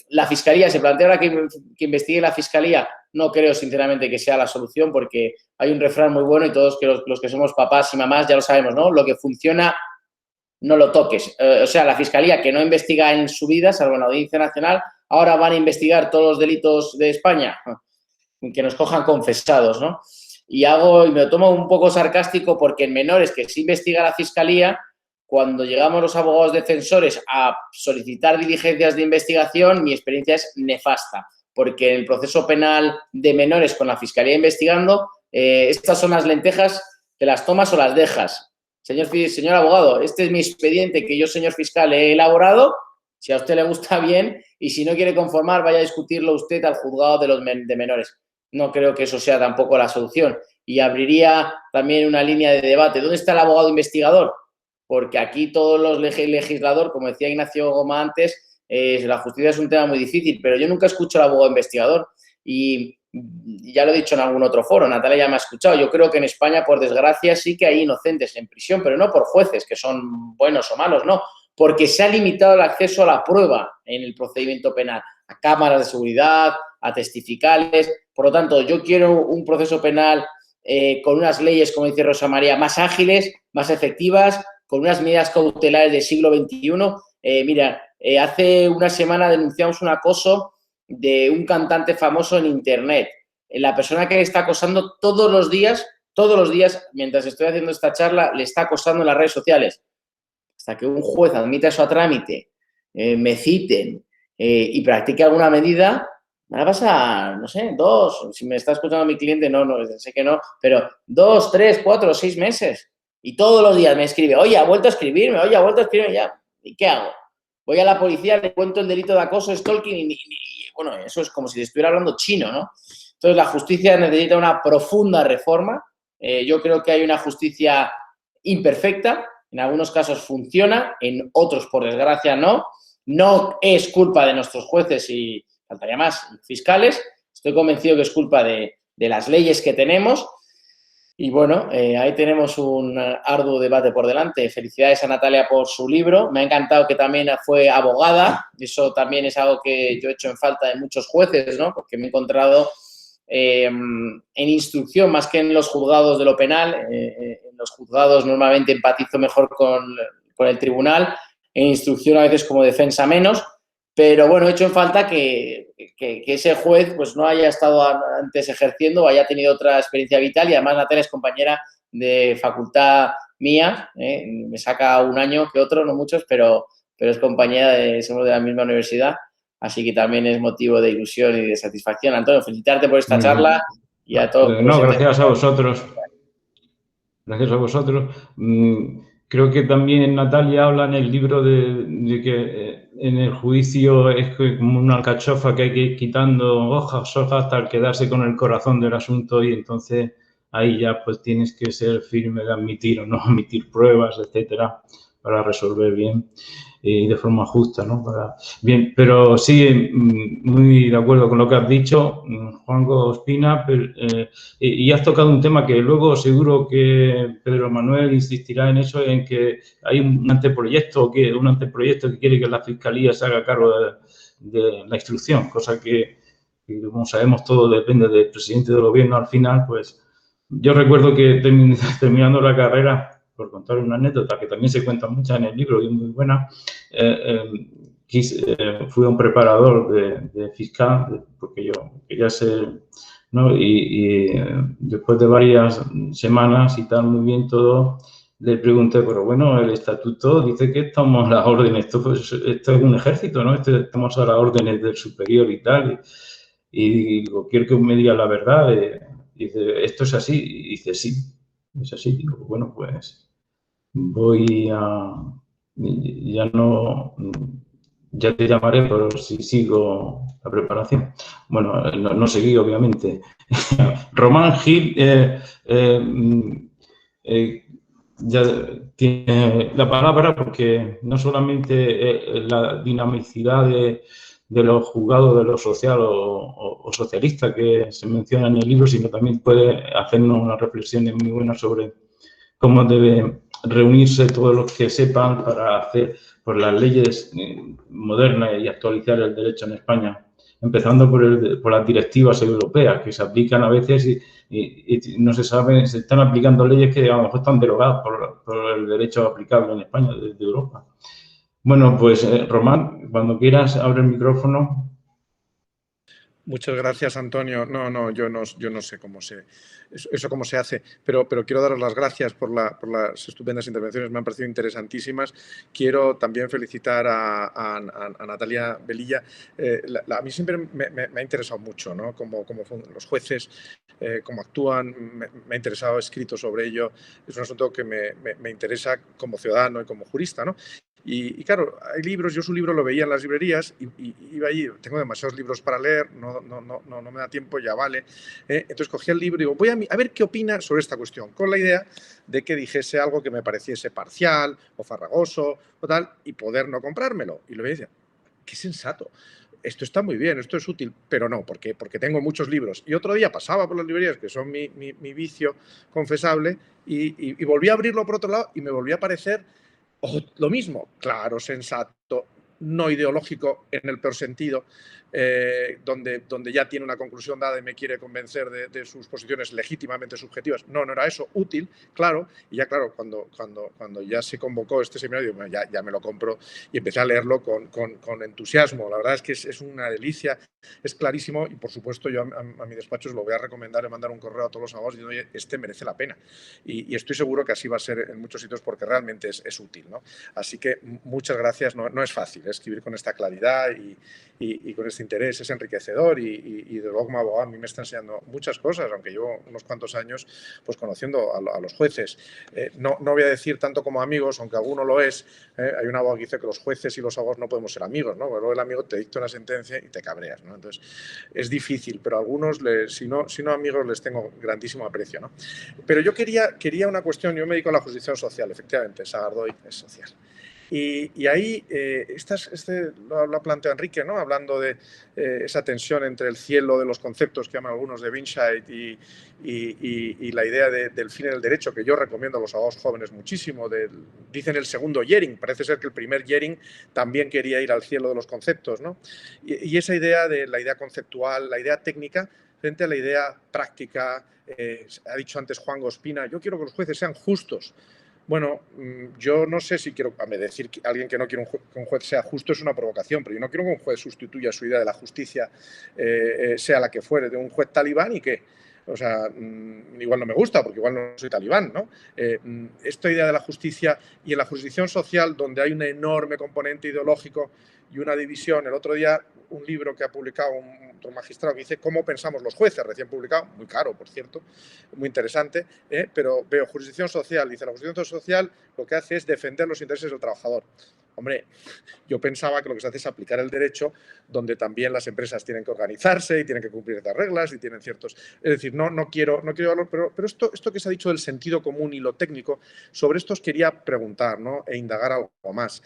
La Fiscalía, se plantea ahora que investigue la Fiscalía. No creo, sinceramente, que sea la solución porque hay un refrán muy bueno y todos los que somos papás y mamás ya lo sabemos, ¿no? Lo que funciona, no lo toques. O sea, la Fiscalía, que no investiga en su vida, salvo en la Audiencia Nacional, ahora van a investigar todos los delitos de España, que nos cojan confesados, ¿no? Y me lo tomo un poco sarcástico porque en menores que sí investiga la Fiscalía, cuando llegamos los abogados defensores a solicitar diligencias de investigación, mi experiencia es nefasta, porque en el proceso penal de menores con la Fiscalía investigando, estas son las lentejas, te las tomas o las dejas. Señor abogado, este es mi expediente que yo, señor fiscal, he elaborado. Si a usted le gusta, bien, y si no quiere conformar, vaya a discutirlo usted al juzgado de menores. No creo que eso sea tampoco la solución. Y abriría también una línea de debate. ¿Dónde está el abogado investigador? Porque aquí todos los legisladores, como decía Ignacio Goma antes, la justicia es un tema muy difícil, pero yo nunca escucho al abogado investigador. Y ya lo he dicho en algún otro foro, Natalia ya me ha escuchado. Yo creo que en España, por desgracia, sí que hay inocentes en prisión, pero no por jueces, que son buenos o malos, no. Porque se ha limitado el acceso a la prueba en el procedimiento penal, a cámaras de seguridad, a testificales. Por lo tanto, yo quiero un proceso penal con unas leyes, como dice Rosa María, más ágiles, más efectivas, con unas medidas cautelares del siglo XXI. Hace una semana denunciamos un acoso de un cantante famoso en Internet. La persona que le está acosando todos los días, mientras estoy haciendo esta charla, le está acosando en las redes sociales. Hasta que un juez admita eso a trámite, me citen y practique alguna medida, van a pasar, no sé, 2, si me está escuchando mi cliente, no, sé que no, pero 2, 3, 4, 6 meses. Y todos los días me escribe, oye, ha vuelto a escribirme, ya. ¿Y qué hago? Voy a la policía, le cuento el delito de acoso, stalking y bueno, eso es como si le estuviera hablando chino, ¿no? Entonces, la justicia necesita una profunda reforma. Yo creo que hay una justicia imperfecta. En algunos casos funciona, en otros, por desgracia, no. No es culpa de nuestros jueces y, faltaría más, fiscales. Estoy convencido que es culpa de las leyes que tenemos. Y bueno, ahí tenemos un arduo debate por delante. Felicidades a Natalia por su libro. Me ha encantado que también fue abogada. Eso también es algo que yo he hecho en falta de muchos jueces, ¿no? Porque me he encontrado en instrucción más que en los juzgados de lo penal. En los juzgados normalmente empatizo mejor con el tribunal. En instrucción a veces como defensa menos. Pero bueno, he hecho en falta que ese juez pues no haya estado antes ejerciendo o haya tenido otra experiencia vital y además Natalia es compañera de facultad mía, me saca un año que otro, no muchos, pero es compañera somos de la misma universidad, así que también es motivo de ilusión y de satisfacción. Antonio, felicitarte por esta charla y a todos. No, gracias a vosotros. Gracias a vosotros. Creo que también Natalia habla en el libro de que en el juicio es como una alcachofa que hay que ir quitando hojas hasta quedarse con el corazón del asunto y entonces ahí ya pues tienes que ser firme de admitir o no admitir pruebas, etcétera, para resolver bien y de forma justa, ¿no? Bien, pero sí, muy de acuerdo con lo que has dicho, Juanjo Espina, y has tocado un tema que luego seguro que Pedro Manuel insistirá en eso, en que hay un anteproyecto que quiere que la Fiscalía se haga cargo de la instrucción, cosa que, como sabemos todos, depende del presidente del gobierno al final, pues yo recuerdo que terminando la carrera, por contar una anécdota que también se cuenta mucha en el libro y es muy buena, fui un preparador de fiscal, porque yo quería ser, ¿no? Y después de varias semanas y tal, muy bien todo, le pregunté, pero bueno, el estatuto dice que estamos a las órdenes, esto es un ejército, ¿no? Estamos a las órdenes del superior y tal, y digo, quiero que me diga la verdad, dice, ¿esto es así? Y dice, sí, es así. Digo, bueno, pues ya te llamaré, pero si sigo la preparación. Bueno, no seguí, obviamente. Román Gil ya tiene la palabra porque no solamente la dinamicidad de los juzgados de lo social o socialista que se menciona en el libro, sino también puede hacernos unas reflexiones muy buenas sobre cómo debe reunirse todos los que sepan para hacer por las leyes modernas y actualizar el derecho en España, empezando por las directivas europeas que se aplican a veces y no se sabe, se están aplicando leyes que a lo mejor están derogadas por el derecho aplicable en España desde Europa. Bueno, pues Román, cuando quieras, abre el micrófono. Muchas gracias, Antonio. No, yo no sé cómo cómo se hace, pero quiero daros las gracias por las estupendas intervenciones, me han parecido interesantísimas. Quiero también felicitar a Natalia Velilla. A mí siempre me ha interesado mucho, ¿no? Cómo los jueces, cómo actúan, me ha interesado, he escrito sobre ello. Es un asunto que me interesa como ciudadano y como jurista, ¿no? Y claro, hay libros, yo su libro lo veía en las librerías y iba allí, tengo demasiados libros para leer, no me da tiempo, ya vale. Entonces cogí el libro y digo, voy a ver qué opina sobre esta cuestión, con la idea de que dijese algo que me pareciese parcial o farragoso o tal, y poder no comprármelo. Y lo veía y decía, qué sensato. Esto está muy bien, esto es útil, pero no, porque tengo muchos libros. Y otro día pasaba por las librerías, que son mi vicio confesable, y volví a abrirlo por otro lado y me volví a parecer lo mismo, claro, sensato, no ideológico en el peor sentido, donde ya tiene una conclusión dada y me quiere convencer de sus posiciones legítimamente subjetivas. No era eso, útil, claro, y ya claro, cuando ya se convocó este seminario, ya me lo compro y empecé a leerlo con entusiasmo. La verdad es que es una delicia, es clarísimo y por supuesto yo a mi despacho os lo voy a recomendar y mandar un correo a todos los abogados diciendo, oye, este merece la pena. Y estoy seguro que así va a ser en muchos sitios porque realmente es útil, ¿no? Así que muchas gracias, no es fácil escribir con esta claridad y con este interés, es enriquecedor y de luego como abogado a mí me está enseñando muchas cosas, aunque llevo unos cuantos años pues conociendo a los jueces. No voy a decir tanto como amigos, aunque alguno lo es. Hay un abogado que dice que los jueces y los abogados no podemos ser amigos, ¿no? Luego el amigo te dicta una sentencia y te cabreas, ¿no? Entonces es difícil, pero a algunos, si no amigos, les tengo grandísimo aprecio, ¿no? Pero yo quería una cuestión, yo me dedico a la jurisdicción social, efectivamente, Sagardoy es social. Y ahí, lo plantea Enrique, ¿no? Hablando de esa tensión entre el cielo de los conceptos que llaman algunos de Winscheid y la idea del fin en el derecho, que yo recomiendo a los abogados jóvenes muchísimo. Dicen el segundo Jhering, parece ser que el primer Jhering también quería ir al cielo de los conceptos, ¿no? Y esa idea de la idea conceptual, la idea técnica, frente a la idea práctica. Ha dicho antes Juan Gospina, yo quiero que los jueces sean justos. Bueno, yo no sé si quiero decir que alguien que no quiere que un juez sea justo es una provocación, pero yo no quiero que un juez sustituya su idea de la justicia, sea la que fuere, de un juez talibán y que, o sea, igual no me gusta porque igual no soy talibán, ¿no? Esta idea de la justicia y en la jurisdicción social, donde hay un enorme componente ideológico y una división. El otro día, un libro que ha publicado otro magistrado que dice cómo pensamos los jueces, recién publicado, muy caro, por cierto, muy interesante, pero veo jurisdicción social, dice la jurisdicción social lo que hace es defender los intereses del trabajador. Hombre, yo pensaba que lo que se hace es aplicar el derecho donde también las empresas tienen que organizarse y tienen que cumplir estas reglas y tienen ciertos... Es decir, no quiero hablar, pero esto que se ha dicho del sentido común y lo técnico, sobre esto os quería preguntar, ¿no? E indagar algo más.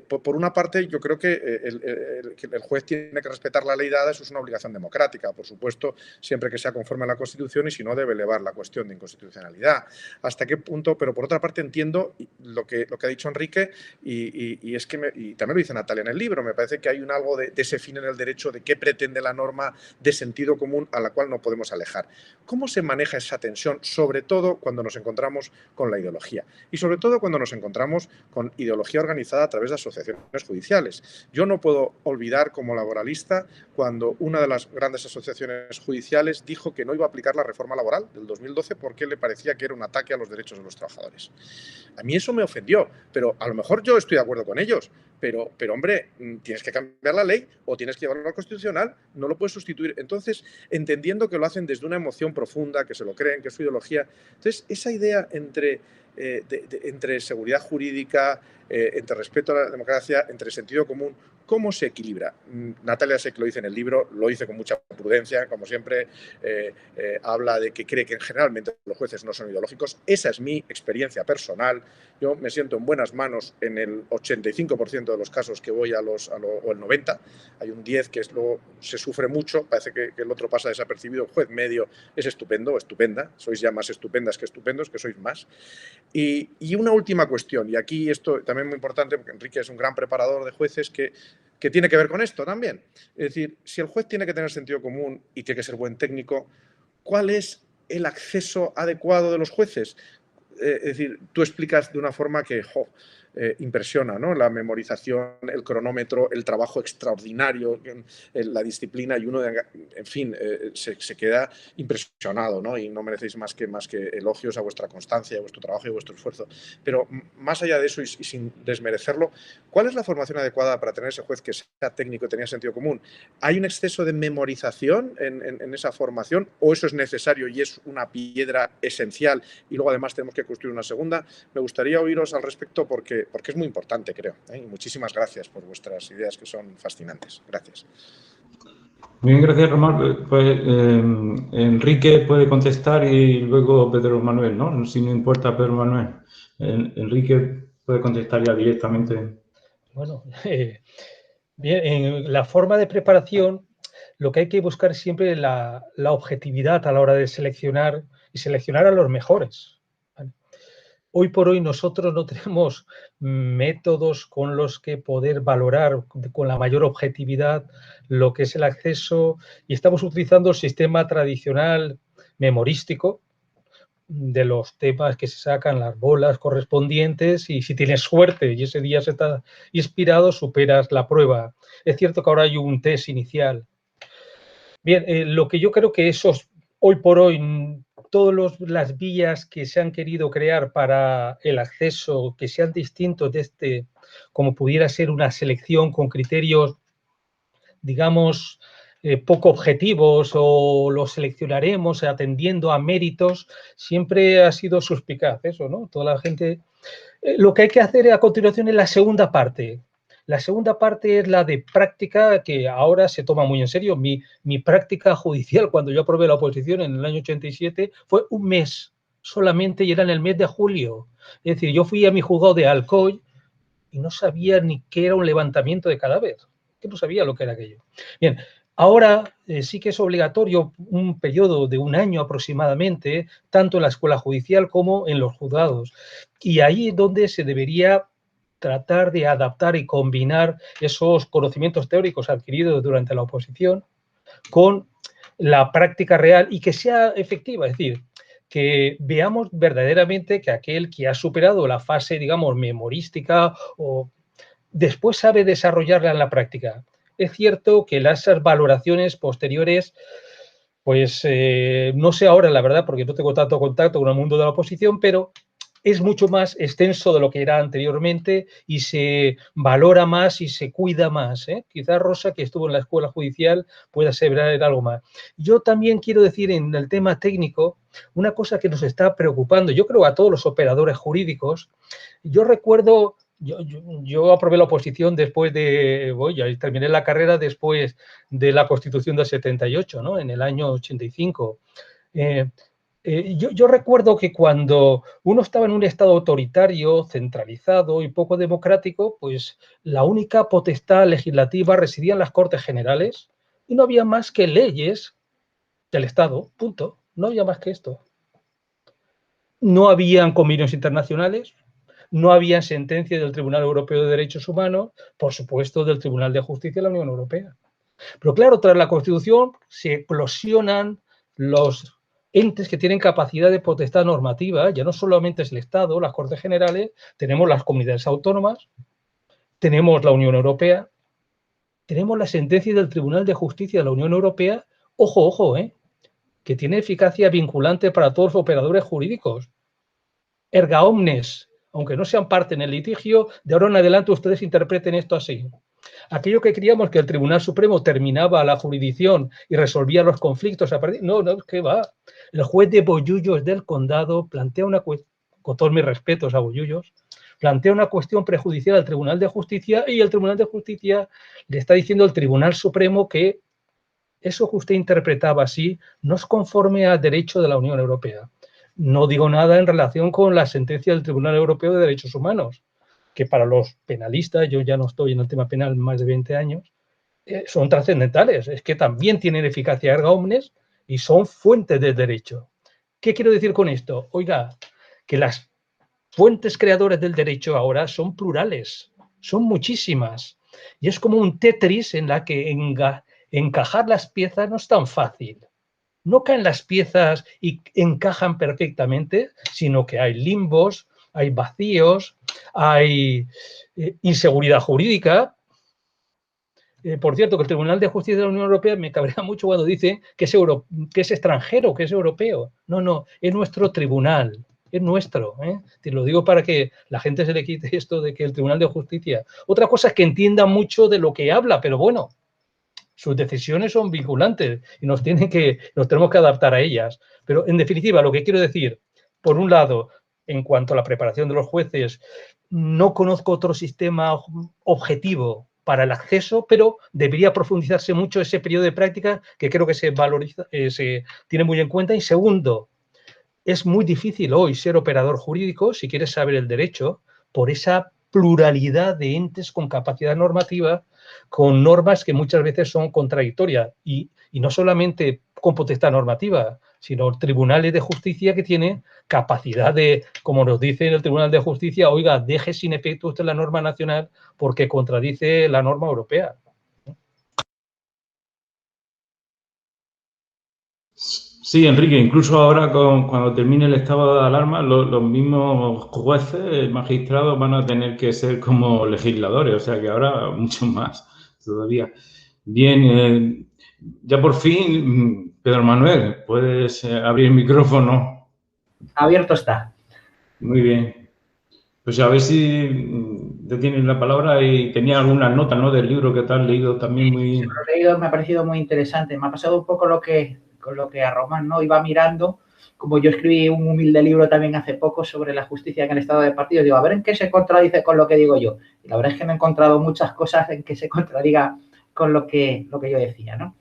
Por una parte, yo creo que el juez tiene que respetar la ley dada, eso es una obligación democrática, por supuesto, siempre que sea conforme a la Constitución y si no debe elevar la cuestión de inconstitucionalidad. ¿Hasta qué punto? Pero por otra parte entiendo lo que ha dicho Enrique y es que y también lo dice Natalia en el libro, me parece que hay algo de ese fin en el derecho, de qué pretende la norma de sentido común a la cual no podemos alejar. ¿Cómo se maneja esa tensión, sobre todo cuando nos encontramos con la ideología? Y sobre todo cuando nos encontramos con ideología organizada a través de asociaciones judiciales. Yo no puedo olvidar como laboralista cuando una de las grandes asociaciones judiciales dijo que no iba a aplicar la reforma laboral del 2012 porque le parecía que era un ataque a los derechos de los trabajadores. A mí eso me ofendió, pero a lo mejor yo estoy de acuerdo con ellos, pero hombre, tienes que cambiar la ley o tienes que llevarlo al constitucional, no lo puedes sustituir. Entonces, entendiendo que lo hacen desde una emoción profunda, que se lo creen, que es su ideología, entonces esa idea entre seguridad jurídica, entre respeto a la democracia, entre sentido común, ¿Cómo se equilibra? Natalia sé que lo dice en el libro, lo dice con mucha prudencia, como siempre, habla de que cree que generalmente los jueces no son ideológicos. Esa es mi experiencia personal. Yo me siento en buenas manos en el 85% de los casos que voy o el 90%. Hay un 10% que luego se sufre mucho, parece que el otro pasa desapercibido. El juez medio es estupendo o estupenda, sois ya más estupendas que estupendos, que sois más. Y una última cuestión, y aquí esto también es muy importante, porque Enrique es un gran preparador de jueces que tiene que ver con esto también. Es decir, si el juez tiene que tener sentido común y tiene que ser buen técnico, ¿cuál es el acceso adecuado de los jueces? Es decir, tú explicas de una forma que impresiona, ¿no? La memorización, el cronómetro, el trabajo extraordinario, la disciplina, y uno, en fin, se queda impresionado, ¿no? Y no merecéis más que elogios a vuestra constancia, a vuestro trabajo y a vuestro esfuerzo. Pero más allá de eso, y sin desmerecerlo, ¿cuál es la formación adecuada para tener ese juez que sea técnico y tenga sentido común? ¿Hay un exceso de memorización en esa formación, o eso es necesario y es una piedra esencial y luego además tenemos que construir una segunda? Me gustaría oíros al respecto porque es muy importante, creo. Y muchísimas gracias por vuestras ideas, que son fascinantes. Gracias. Muy bien, gracias, Román. Pues Enrique puede contestar y luego Pedro Manuel, ¿no? Si no importa, Pedro Manuel. Enrique puede contestar ya directamente. Bueno, bien, en la forma de preparación, lo que hay que buscar siempre es la objetividad a la hora de seleccionar y seleccionar a los mejores. ¿Vale? Hoy por hoy nosotros no tenemos métodos con los que poder valorar con la mayor objetividad lo que es el acceso, y estamos utilizando el sistema tradicional memorístico de los temas que se sacan, las bolas correspondientes, y si tienes suerte y ese día se te ha inspirado, superas la prueba. Es cierto que ahora hay un test inicial. Bien, lo que yo creo que hoy por hoy, todas las vías que se han querido crear para el acceso, que sean distintos de como pudiera ser una selección con criterios, digamos, poco objetivos, o los seleccionaremos atendiendo a méritos, siempre ha sido suspicaz eso, ¿no? Toda la gente... lo que hay que hacer a continuación es la segunda parte. La segunda parte es la de práctica, que ahora se toma muy en serio. Mi práctica judicial, cuando yo aprobé la oposición en el año 87, fue un mes solamente, y era en el mes de julio. Es decir, yo fui a mi juzgado de Alcoy y no sabía ni qué era un levantamiento de cadáver. Que no sabía lo que era aquello. Bien, ahora sí que es obligatorio un periodo de un año aproximadamente, tanto en la escuela judicial como en los juzgados. Y ahí es donde se debería tratar de adaptar y combinar esos conocimientos teóricos adquiridos durante la oposición con la práctica real y que sea efectiva. Es decir, que veamos verdaderamente que aquel que ha superado la fase, digamos, memorística o después sabe desarrollarla en la práctica. Es cierto que esas valoraciones posteriores, pues no sé ahora, la verdad, porque no tengo tanto contacto con el mundo de la oposición, pero es mucho más extenso de lo que era anteriormente y se valora más y se cuida más. Quizás Rosa, que estuvo en la escuela judicial, pueda aseverar algo más. Yo también quiero decir en el tema técnico una cosa que nos está preocupando, yo creo a todos los operadores jurídicos. Yo recuerdo... Yo aprobé la oposición después de, ya terminé la carrera después de la Constitución del 78, ¿no? En el año 85. Yo recuerdo que cuando uno estaba en un estado autoritario, centralizado y poco democrático, pues la única potestad legislativa residía en las Cortes Generales y no había más que leyes del Estado, punto. No había más que esto. No habían convenios internacionales. No había sentencia del Tribunal Europeo de Derechos Humanos, por supuesto del Tribunal de Justicia de la Unión Europea. Pero claro, tras la Constitución se eclosionan los entes que tienen capacidad de potestad normativa. Ya no solamente es el Estado, las Cortes Generales, tenemos las comunidades autónomas, tenemos la Unión Europea, tenemos la sentencia del Tribunal de Justicia de la Unión Europea, ojo, que tiene eficacia vinculante para todos los operadores jurídicos. Erga omnes. Aunque no sean parte en el litigio, de ahora en adelante ustedes interpreten esto así. Aquello que creíamos que el Tribunal Supremo terminaba la jurisdicción y resolvía los conflictos a partir... No, ¿qué va? El juez de Bollullos del Condado plantea una cuestión, con todos mis respetos a Bollullos, plantea una cuestión prejudicial al Tribunal de Justicia y el Tribunal de Justicia le está diciendo al Tribunal Supremo que eso que usted interpretaba así no es conforme al derecho de la Unión Europea. No digo nada en relación con la sentencia del Tribunal Europeo de Derechos Humanos, que para los penalistas, yo ya no estoy en el tema penal más de 20 años, son trascendentales. Es que también tienen eficacia erga omnes y son fuentes del derecho. ¿Qué quiero decir con esto? Oiga, que las fuentes creadoras del derecho ahora son plurales, son muchísimas. Y es como un Tetris en la que encajar las piezas no es tan fácil. No caen las piezas y encajan perfectamente, sino que hay limbos, hay vacíos, hay inseguridad jurídica. Por cierto, que el Tribunal de Justicia de la Unión Europea me cabrea mucho cuando dice que es extranjero, que es europeo. No, no, es nuestro tribunal, es nuestro. Te lo digo para que la gente se le quite esto de que el Tribunal de Justicia. Otra cosa es que entienda mucho de lo que habla, pero bueno, sus decisiones son vinculantes y nos tenemos que adaptar a ellas. Pero, en definitiva, lo que quiero decir, por un lado, en cuanto a la preparación de los jueces, no conozco otro sistema objetivo para el acceso, pero debería profundizarse mucho ese periodo de práctica que creo que se valoriza, se tiene muy en cuenta. Y segundo, es muy difícil hoy ser operador jurídico, si quieres saber el derecho, por esa pluralidad de entes con capacidad normativa, con normas que muchas veces son contradictorias y no solamente con potestad normativa, sino tribunales de justicia que tienen capacidad de, como nos dice en el Tribunal de Justicia, oiga, deje sin efecto usted la norma nacional porque contradice la norma europea. Sí, Enrique, incluso ahora cuando termine el estado de alarma, los mismos jueces, magistrados van a tener que ser como legisladores, o sea que ahora mucho más todavía. Bien, ya por fin, Pedro Manuel, puedes abrir el micrófono. Abierto está. Muy bien. Pues a ver si te tienes la palabra y tenía algunas notas, ¿no?, del libro que te has leído también muy... Lo he leído, me ha parecido muy interesante. Me ha pasado un poco con lo que a Román, ¿no? Iba mirando, como yo escribí un humilde libro también hace poco sobre la justicia en el estado de partido, digo, a ver en qué se contradice con lo que digo yo. Y la verdad es que me he encontrado muchas cosas en que se contradiga con lo que yo decía, ¿no?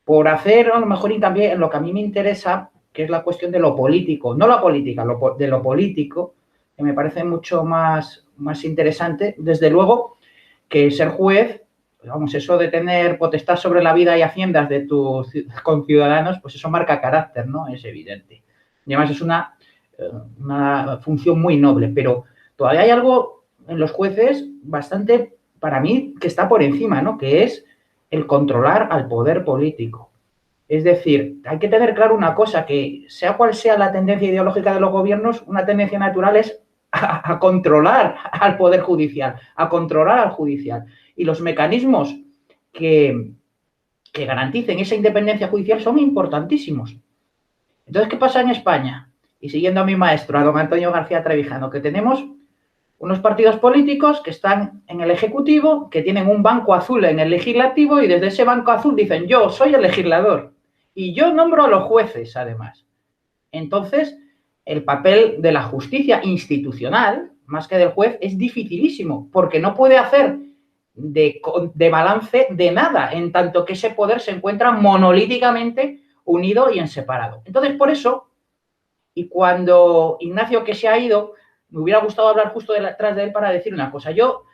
Por hacer a lo mejor hincapié en lo que a mí me interesa, que es la cuestión de lo político, no la política, de lo político, que me parece mucho más interesante, desde luego, que ser juez, vamos, eso de tener potestad sobre la vida y haciendas de tus conciudadanos, pues eso marca carácter, ¿no? Es evidente. Y además es una función muy noble, pero todavía hay algo en los jueces bastante, para mí, que está por encima, ¿no? Que es el controlar al poder político. Es decir, hay que tener claro una cosa, que sea cual sea la tendencia ideológica de los gobiernos, una tendencia natural es a controlar al Poder Judicial, a controlar al judicial. Y los mecanismos que garanticen esa independencia judicial son importantísimos. Entonces, ¿qué pasa en España? Y siguiendo a mi maestro, a don Antonio García Trevijano, que tenemos unos partidos políticos que están en el Ejecutivo, que tienen un banco azul en el Legislativo y desde ese banco azul dicen, yo soy el legislador y yo nombro a los jueces, además. Entonces, el papel de la justicia institucional, más que del juez, es dificilísimo, porque no puede hacer de balance de nada, en tanto que ese poder se encuentra monolíticamente unido y en separado. Entonces, por eso, y cuando Ignacio, que se ha ido, me hubiera gustado hablar justo detrás de él para decir una cosa. Yo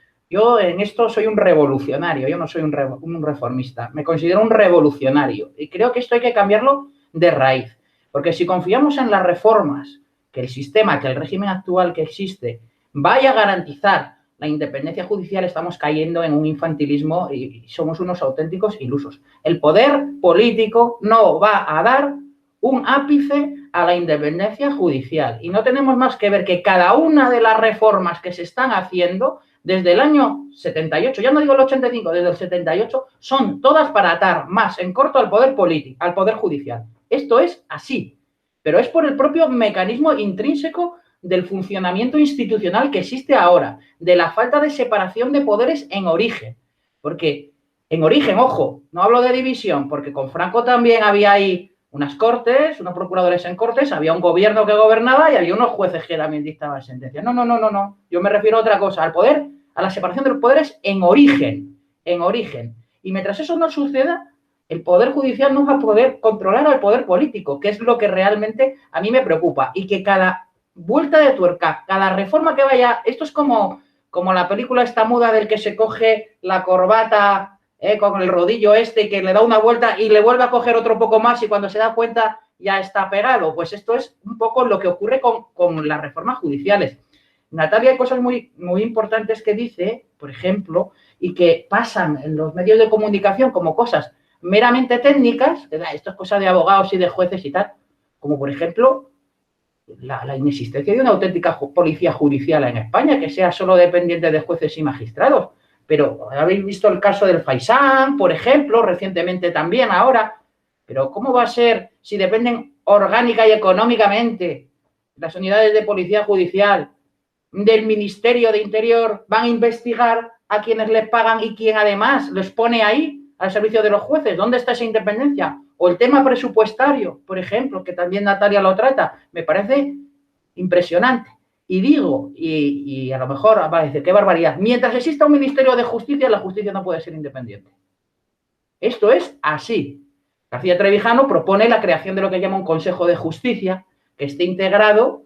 en esto soy un revolucionario, yo no soy un reformista, me considero un revolucionario y creo que esto hay que cambiarlo de raíz. Porque si confiamos en las reformas, que el sistema, que el régimen actual que existe vaya a garantizar la independencia judicial, estamos cayendo en un infantilismo y somos unos auténticos ilusos. El poder político no va a dar un ápice a la independencia judicial. Y no tenemos más que ver que cada una de las reformas que se están haciendo desde el año 78, ya no digo el 85, desde el 78, son todas para atar más en corto al poder político, al poder judicial. Esto es así, pero es por el propio mecanismo intrínseco del funcionamiento institucional que existe ahora, de la falta de separación de poderes en origen. Porque en origen, ojo, no hablo de división, porque con Franco también había ahí unas cortes, unos procuradores en cortes, había un gobierno que gobernaba y había unos jueces que también dictaban sentencias. No, no, no, no, no. Yo me refiero a otra cosa, al poder, a la separación de los poderes en origen, en origen. Y mientras eso no suceda, el Poder Judicial no va a poder controlar al poder político, que es lo que realmente a mí me preocupa. Y que cada vuelta de tuerca, cada reforma que vaya, esto es como la película esta muda del que se coge la corbata con el rodillo y que le da una vuelta y le vuelve a coger otro poco más y cuando se da cuenta ya está pegado. Pues esto es un poco lo que ocurre con las reformas judiciales. Natalia, hay cosas muy, muy importantes que dice, por ejemplo, y que pasan en los medios de comunicación como cosas meramente técnicas, esto es cosa de abogados y de jueces y tal, como por ejemplo la inexistencia de una auténtica policía judicial en España, que sea solo dependiente de jueces y magistrados. Pero habéis visto el caso del Faisán, por ejemplo, recientemente también ahora. Pero ¿cómo va a ser si dependen orgánica y económicamente las unidades de policía judicial del Ministerio de Interior van a investigar a quienes les pagan y quién además los pone ahí al servicio de los jueces? ¿Dónde está esa independencia? O el tema presupuestario, por ejemplo, que también Natalia lo trata, me parece impresionante. Y digo, y a lo mejor va a decir, qué barbaridad, mientras exista un Ministerio de Justicia, la justicia no puede ser independiente. Esto es así. García Trevijano propone la creación de lo que llama un Consejo de Justicia, que esté integrado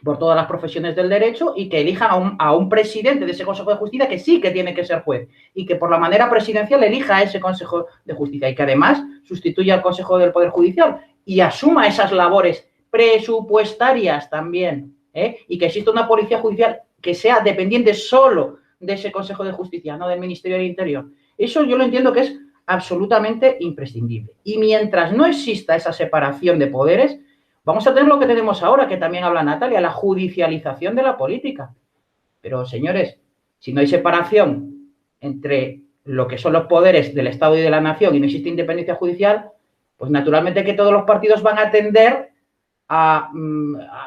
por todas las profesiones del derecho y que elija a un presidente de ese Consejo de Justicia que sí que tiene que ser juez y que por la manera presidencial elija a ese Consejo de Justicia y que además sustituya al Consejo del Poder Judicial y asuma esas labores presupuestarias también, y que exista una policía judicial que sea dependiente solo de ese Consejo de Justicia, no del Ministerio del Interior. Eso yo lo entiendo que es absolutamente imprescindible. Y mientras no exista esa separación de poderes, vamos a tener lo que tenemos ahora, que también habla Natalia, la judicialización de la política. Pero, señores, si no hay separación entre lo que son los poderes del Estado y de la nación y no existe independencia judicial, pues naturalmente que todos los partidos van a tender a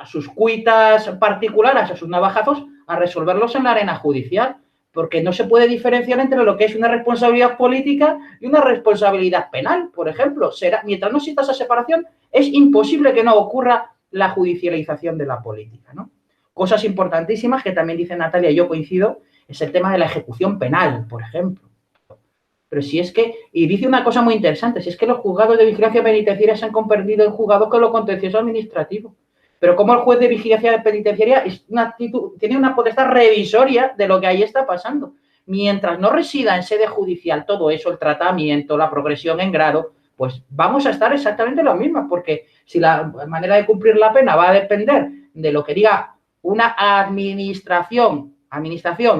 sus cuitas particulares, a sus navajazos, a resolverlos en la arena judicial, porque no se puede diferenciar entre lo que es una responsabilidad política y una responsabilidad penal, por ejemplo. Mientras no exista esa separación, es imposible que no ocurra la judicialización de la política, ¿no? Cosas importantísimas que también dice Natalia y yo coincido, es el tema de la ejecución penal, por ejemplo. Pero si es que, y dice una cosa muy interesante, si es que los juzgados de vigilancia penitenciaria se han convertido en juzgados con lo contencioso administrativo. Pero como el juez de vigilancia penitenciaria tiene una potestad revisoria de lo que ahí está pasando. Mientras no resida en sede judicial todo eso, el tratamiento, la progresión en grado, pues vamos a estar exactamente lo mismo, porque si la manera de cumplir la pena va a depender de lo que diga una administración,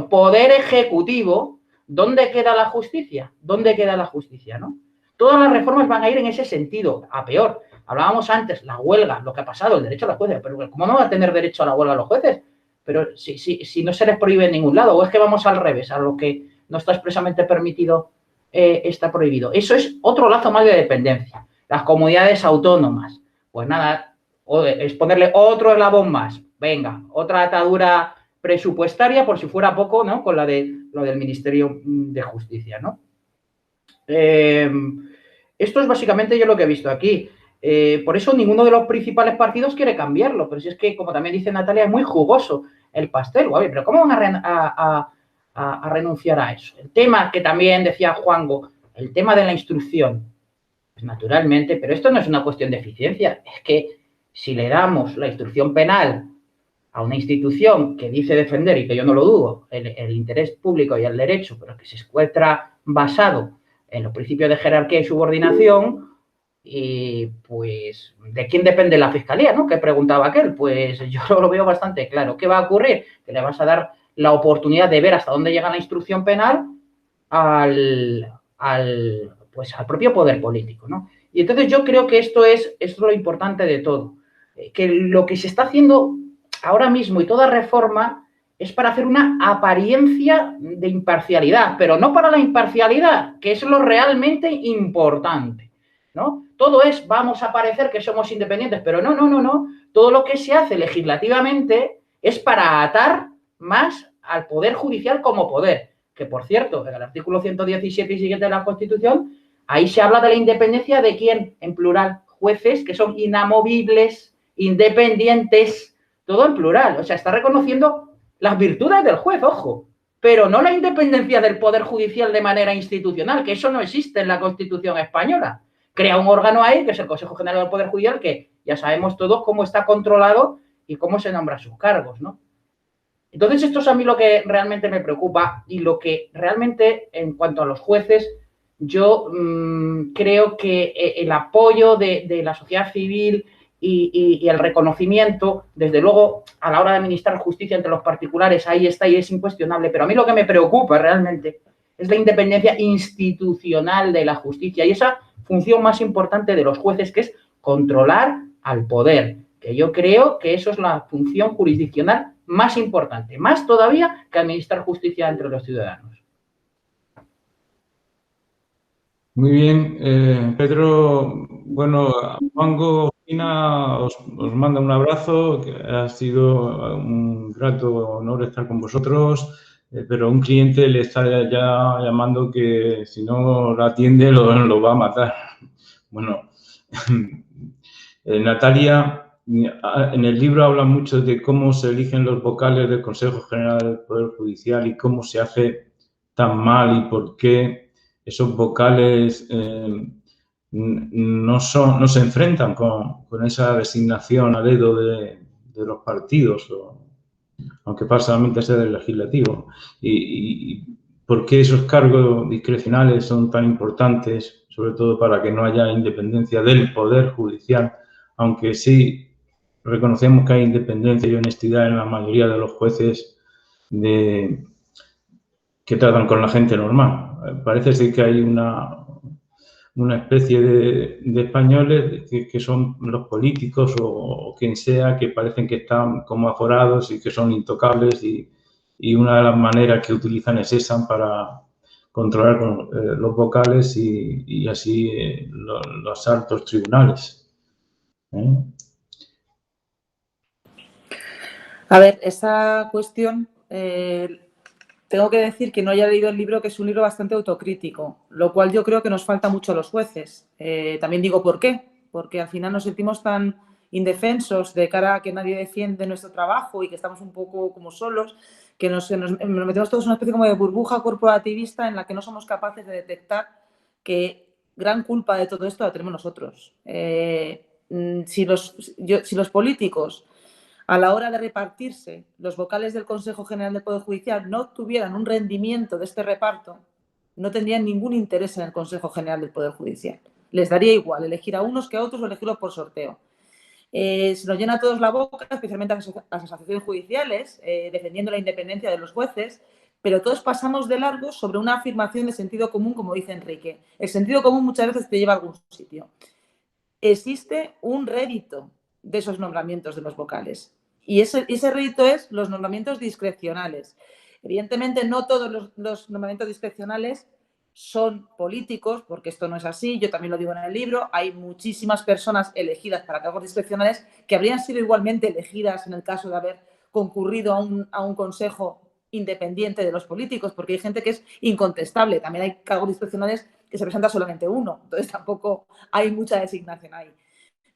poder ejecutivo, ¿dónde queda la justicia? ¿Dónde queda la justicia, no? Todas las reformas van a ir en ese sentido, a peor. Hablábamos antes, la huelga, lo que ha pasado, el derecho a los jueces. Pero ¿cómo no va a tener derecho a la huelga a los jueces? Pero si no se les prohíbe en ningún lado, o es que vamos al revés, a lo que no está expresamente permitido, está prohibido. Eso es otro lazo más de dependencia. Las comunidades autónomas, pues nada, es ponerle otro eslabón más. Venga, otra atadura presupuestaria, por si fuera poco, ¿no? Con lo del Ministerio de Justicia, ¿no? Esto es básicamente yo lo que he visto aquí. Por eso ninguno de los principales partidos quiere cambiarlo, pero si es que, como también dice Natalia, es muy jugoso el pastel. A ver, pero ¿cómo van a renunciar a eso? El tema que también decía Juanjo, el tema de la instrucción, pues naturalmente, pero esto no es una cuestión de eficiencia, es que si le damos la instrucción penal a una institución que dice defender, y que yo no lo dudo, el interés público y el derecho, pero que se encuentra basado en los principios de jerarquía y subordinación, y pues, ¿de quién depende la fiscalía, no? Que preguntaba aquel. Pues yo lo veo bastante claro. ¿Qué va a ocurrir? Que le vas a dar la oportunidad de ver hasta dónde llega la instrucción penal al propio poder político, ¿no? Y entonces yo creo que esto es lo importante de todo. Que lo que se está haciendo ahora mismo y toda reforma es para hacer una apariencia de imparcialidad, pero no para la imparcialidad, que es lo realmente importante, ¿no? Todo es, vamos a parecer que somos independientes, pero no. Todo lo que se hace legislativamente es para atar más al Poder Judicial como poder, que por cierto, en el artículo 117 y siguiente de la Constitución, ahí se habla de la independencia de quién, en plural, jueces que son inamovibles, independientes, todo en plural. O sea, está reconociendo las virtudes del juez, ojo, pero no la independencia del Poder Judicial de manera institucional, que eso no existe en la Constitución española. Crea un órgano ahí, que es el Consejo General del Poder Judicial, que ya sabemos todos cómo está controlado y cómo se nombra sus cargos, ¿no? Entonces, esto es a mí lo que realmente me preocupa y lo que realmente, en cuanto a los jueces, yo creo que el apoyo de la sociedad civil y el reconocimiento, desde luego, a la hora de administrar justicia entre los particulares, ahí está y es incuestionable. Pero a mí lo que me preocupa realmente es la independencia institucional de la justicia y esa función más importante de los jueces, que es controlar al poder, que yo creo que eso es la función jurisdiccional más importante, más todavía que administrar justicia entre los ciudadanos. Muy bien, Pedro. Bueno, Juanjo Fina os manda un abrazo, que ha sido un grato honor estar con vosotros, pero un cliente le está ya llamando que si no lo atiende lo va a matar. Bueno, Natalia, en el libro habla mucho de cómo se eligen los vocales del Consejo General del Poder Judicial y cómo se hace tan mal y por qué esos vocales no se enfrentan con esa designación a dedo de los partidos, aunque solamente sea del legislativo. Y por qué esos cargos discrecionales son tan importantes, sobre todo para que no haya independencia del Poder Judicial, aunque sí reconocemos que hay independencia y honestidad en la mayoría de los jueces que tratan con la gente normal. Parece ser que hay una especie de españoles que son los políticos o quien sea, que parecen que están como aforados y que son intocables y una de las maneras que utilizan es esa para controlar los vocales y así los altos tribunales. A ver, esa cuestión, tengo que decir que no haya leído el libro, que es un libro bastante autocrítico, lo cual yo creo que nos falta mucho a los jueces. También digo por qué, porque al final nos sentimos tan indefensos de cara a que nadie defiende nuestro trabajo y que estamos un poco como solos, que nos metemos todos en una especie como de burbuja corporativista en la que no somos capaces de detectar que gran culpa de todo esto la tenemos nosotros. Si los políticos, a la hora de repartirse, los vocales del Consejo General del Poder Judicial no tuvieran un rendimiento de este reparto, no tendrían ningún interés en el Consejo General del Poder Judicial. Les daría igual elegir a unos que a otros o elegirlos por sorteo. Se nos llena a todos la boca, especialmente a las asociaciones judiciales, defendiendo la independencia de los jueces, pero todos pasamos de largo sobre una afirmación de sentido común, como dice Enrique. El sentido común muchas veces te lleva a algún sitio. Existe un rédito de esos nombramientos de los vocales. Y ese rédito es los nombramientos discrecionales. Evidentemente, no todos los nombramientos discrecionales son políticos, porque esto no es así. Yo también lo digo en el libro. Hay muchísimas personas elegidas para cargos discrecionales que habrían sido igualmente elegidas en el caso de haber concurrido a un consejo independiente de los políticos, porque hay gente que es incontestable. También hay cargos discrecionales que se presenta solamente uno. Entonces, tampoco hay mucha designación ahí.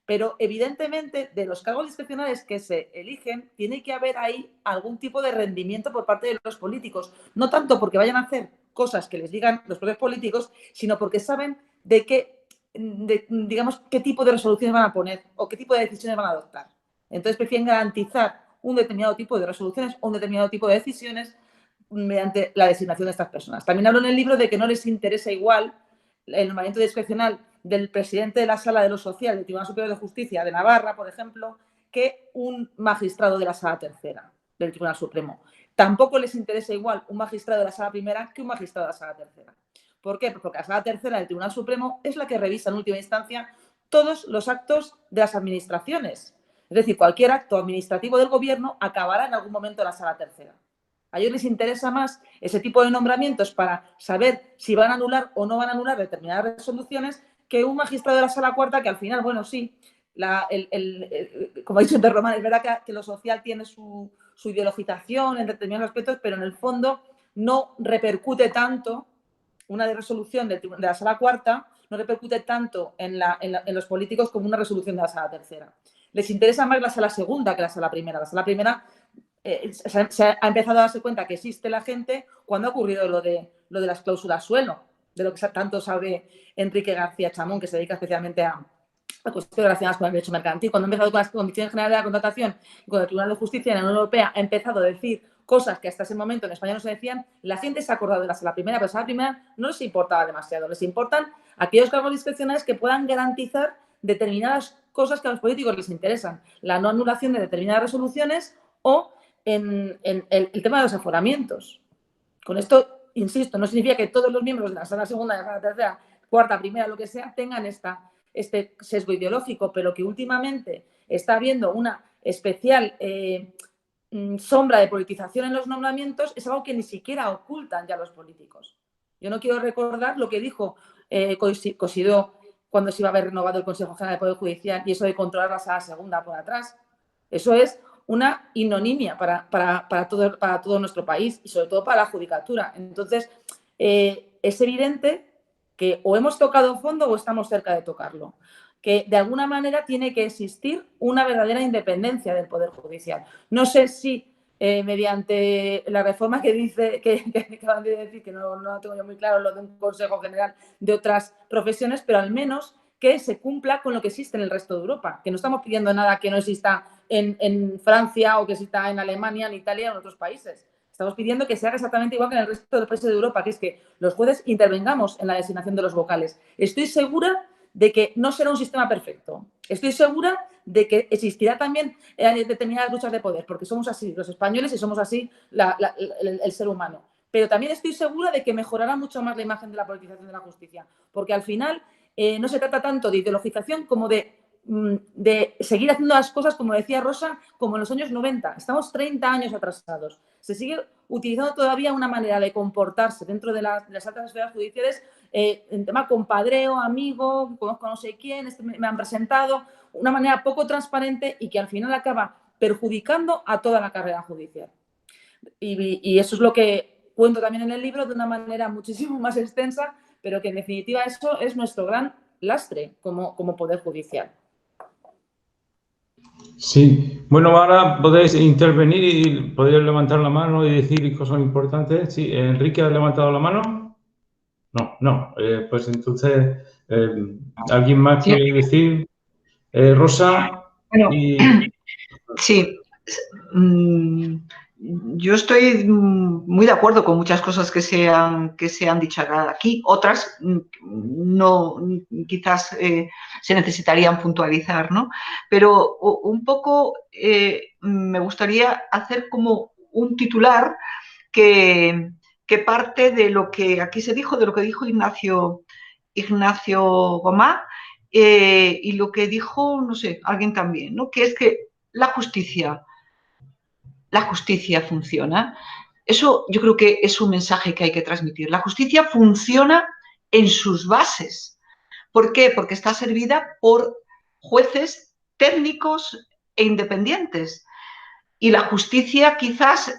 Pero, evidentemente, de los cargos discrecionales que se eligen, tiene que haber ahí algún tipo de rendimiento por parte de los políticos. No tanto porque vayan a hacer cosas que les digan los propios políticos, sino porque saben digamos, qué tipo de resoluciones van a poner o qué tipo de decisiones van a adoptar. Entonces, prefieren garantizar un determinado tipo de resoluciones o un determinado tipo de decisiones mediante la designación de estas personas. También hablo en el libro de que no les interesa igual el nombramiento discrecional del presidente de la Sala de lo Social del Tribunal Superior de Justicia de Navarra, por ejemplo, que un magistrado de la Sala Tercera del Tribunal Supremo. Tampoco les interesa igual un magistrado de la Sala Primera que un magistrado de la Sala Tercera. ¿Por qué? Porque la Sala Tercera del Tribunal Supremo es la que revisa en última instancia todos los actos de las administraciones. Es decir, cualquier acto administrativo del Gobierno acabará en algún momento en la Sala Tercera. A ellos les interesa más ese tipo de nombramientos para saber si van a anular o no van a anular determinadas resoluciones que un magistrado de la Sala Cuarta que al final, bueno, sí, como ha dicho de Román, es verdad que lo social tiene su ideologización en determinados aspectos, pero en el fondo no repercute tanto una resolución de la Sala Cuarta, no repercute tanto en los políticos como una resolución de la Sala Tercera. Les interesa más la Sala Segunda que la Sala Primera. La Sala Primera se ha empezado a darse cuenta que existe la gente cuando ha ocurrido lo de las cláusulas suelo, de lo que tanto sabe Enrique García Chamón, que se dedica especialmente a cuestiones relacionadas con el derecho mercantil. Cuando ha empezado con las condiciones generales de la contratación, con el Tribunal de Justicia en la Unión Europea ha empezado a decir cosas que hasta ese momento en España no se decían, la gente se ha acordado de la Sala Primera, pero la Sala Primera no les importaba demasiado. Les importan aquellos cargos discrecionales que puedan garantizar determinadas cosas que a los políticos les interesan. La no anulación de determinadas resoluciones o en el tema de los aforamientos. Con esto, insisto, no significa que todos los miembros de la Sala Segunda, de la Sala Tercera, Cuarta, Primera, lo que sea, tengan este sesgo ideológico, pero que últimamente está habiendo una especial sombra de politización en los nombramientos, es algo que ni siquiera ocultan ya los políticos. Yo no quiero recordar lo que dijo Cosidó cuando se iba a haber renovado el Consejo General del Poder Judicial y eso de controlar la Sala Segunda por atrás. Eso es una ignominia para todo nuestro país y sobre todo para la judicatura. Entonces, es evidente que o hemos tocado fondo o estamos cerca de tocarlo. Que de alguna manera tiene que existir una verdadera independencia del Poder Judicial. No sé si mediante la reforma que acaban de decir, que no tengo yo muy claro lo de un Consejo General de otras profesiones, pero al menos que se cumpla con lo que existe en el resto de Europa, que no estamos pidiendo nada que no exista en Francia o que exista en Alemania, en Italia o en otros países. Estamos pidiendo que se haga exactamente igual que en el resto de los países de Europa, que es que los jueces intervengamos en la designación de los vocales. Estoy segura de que no será un sistema perfecto. Estoy segura de que existirá también determinadas luchas de poder, porque somos así los españoles y somos así el ser humano. Pero también estoy segura de que mejorará mucho más la imagen de la politización de la justicia, porque al final no se trata tanto de ideologización como de seguir haciendo las cosas, como decía Rosa, como en los años 90. Estamos 30 años atrasados. Se sigue utilizando todavía una manera de comportarse dentro de las altas esferas judiciales en tema compadreo, amigo, conozco no sé quién, me han presentado, una manera poco transparente y que al final acaba perjudicando a toda la carrera judicial. Y eso es lo que cuento también en el libro de una manera muchísimo más extensa, pero que en definitiva eso es nuestro gran lastre como Poder Judicial. Sí, bueno, ahora podéis intervenir y podéis levantar la mano y decir cosas importantes. Sí, Enrique ha levantado la mano. No, pues entonces, ¿alguien más quiere decir? Rosa. Bueno, y... sí. Yo estoy muy de acuerdo con muchas cosas que se han dicho aquí. Otras no, quizás se necesitarían puntualizar, ¿no? Pero un poco me gustaría hacer como un titular que parte de lo que aquí se dijo, de lo que dijo Ignacio Gomá y lo que dijo, no sé, alguien también, ¿no? Que es que la justicia funciona. Eso yo creo que es un mensaje que hay que transmitir. La justicia funciona en sus bases. ¿Por qué? Porque está servida por jueces técnicos e independientes. Y la justicia quizás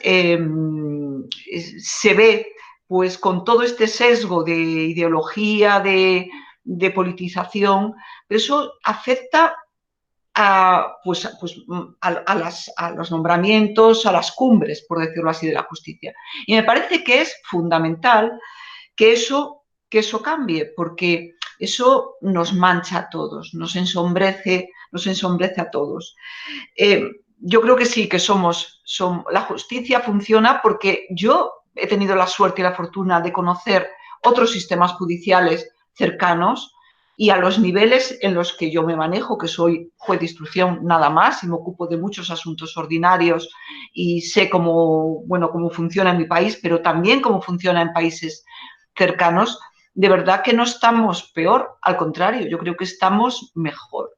se ve pues con todo este sesgo de ideología, de politización, pero eso afecta a los nombramientos, a las cumbres, por decirlo así, de la justicia. Y me parece que es fundamental que eso cambie, porque eso nos mancha a todos, nos ensombrece a todos. Yo creo que sí, que la justicia funciona porque yo he tenido la suerte y la fortuna de conocer otros sistemas judiciales cercanos y a los niveles en los que yo me manejo, que soy juez de instrucción nada más y me ocupo de muchos asuntos ordinarios y sé cómo funciona en mi país, pero también cómo funciona en países cercanos, de verdad que no estamos peor, al contrario, yo creo que estamos mejor.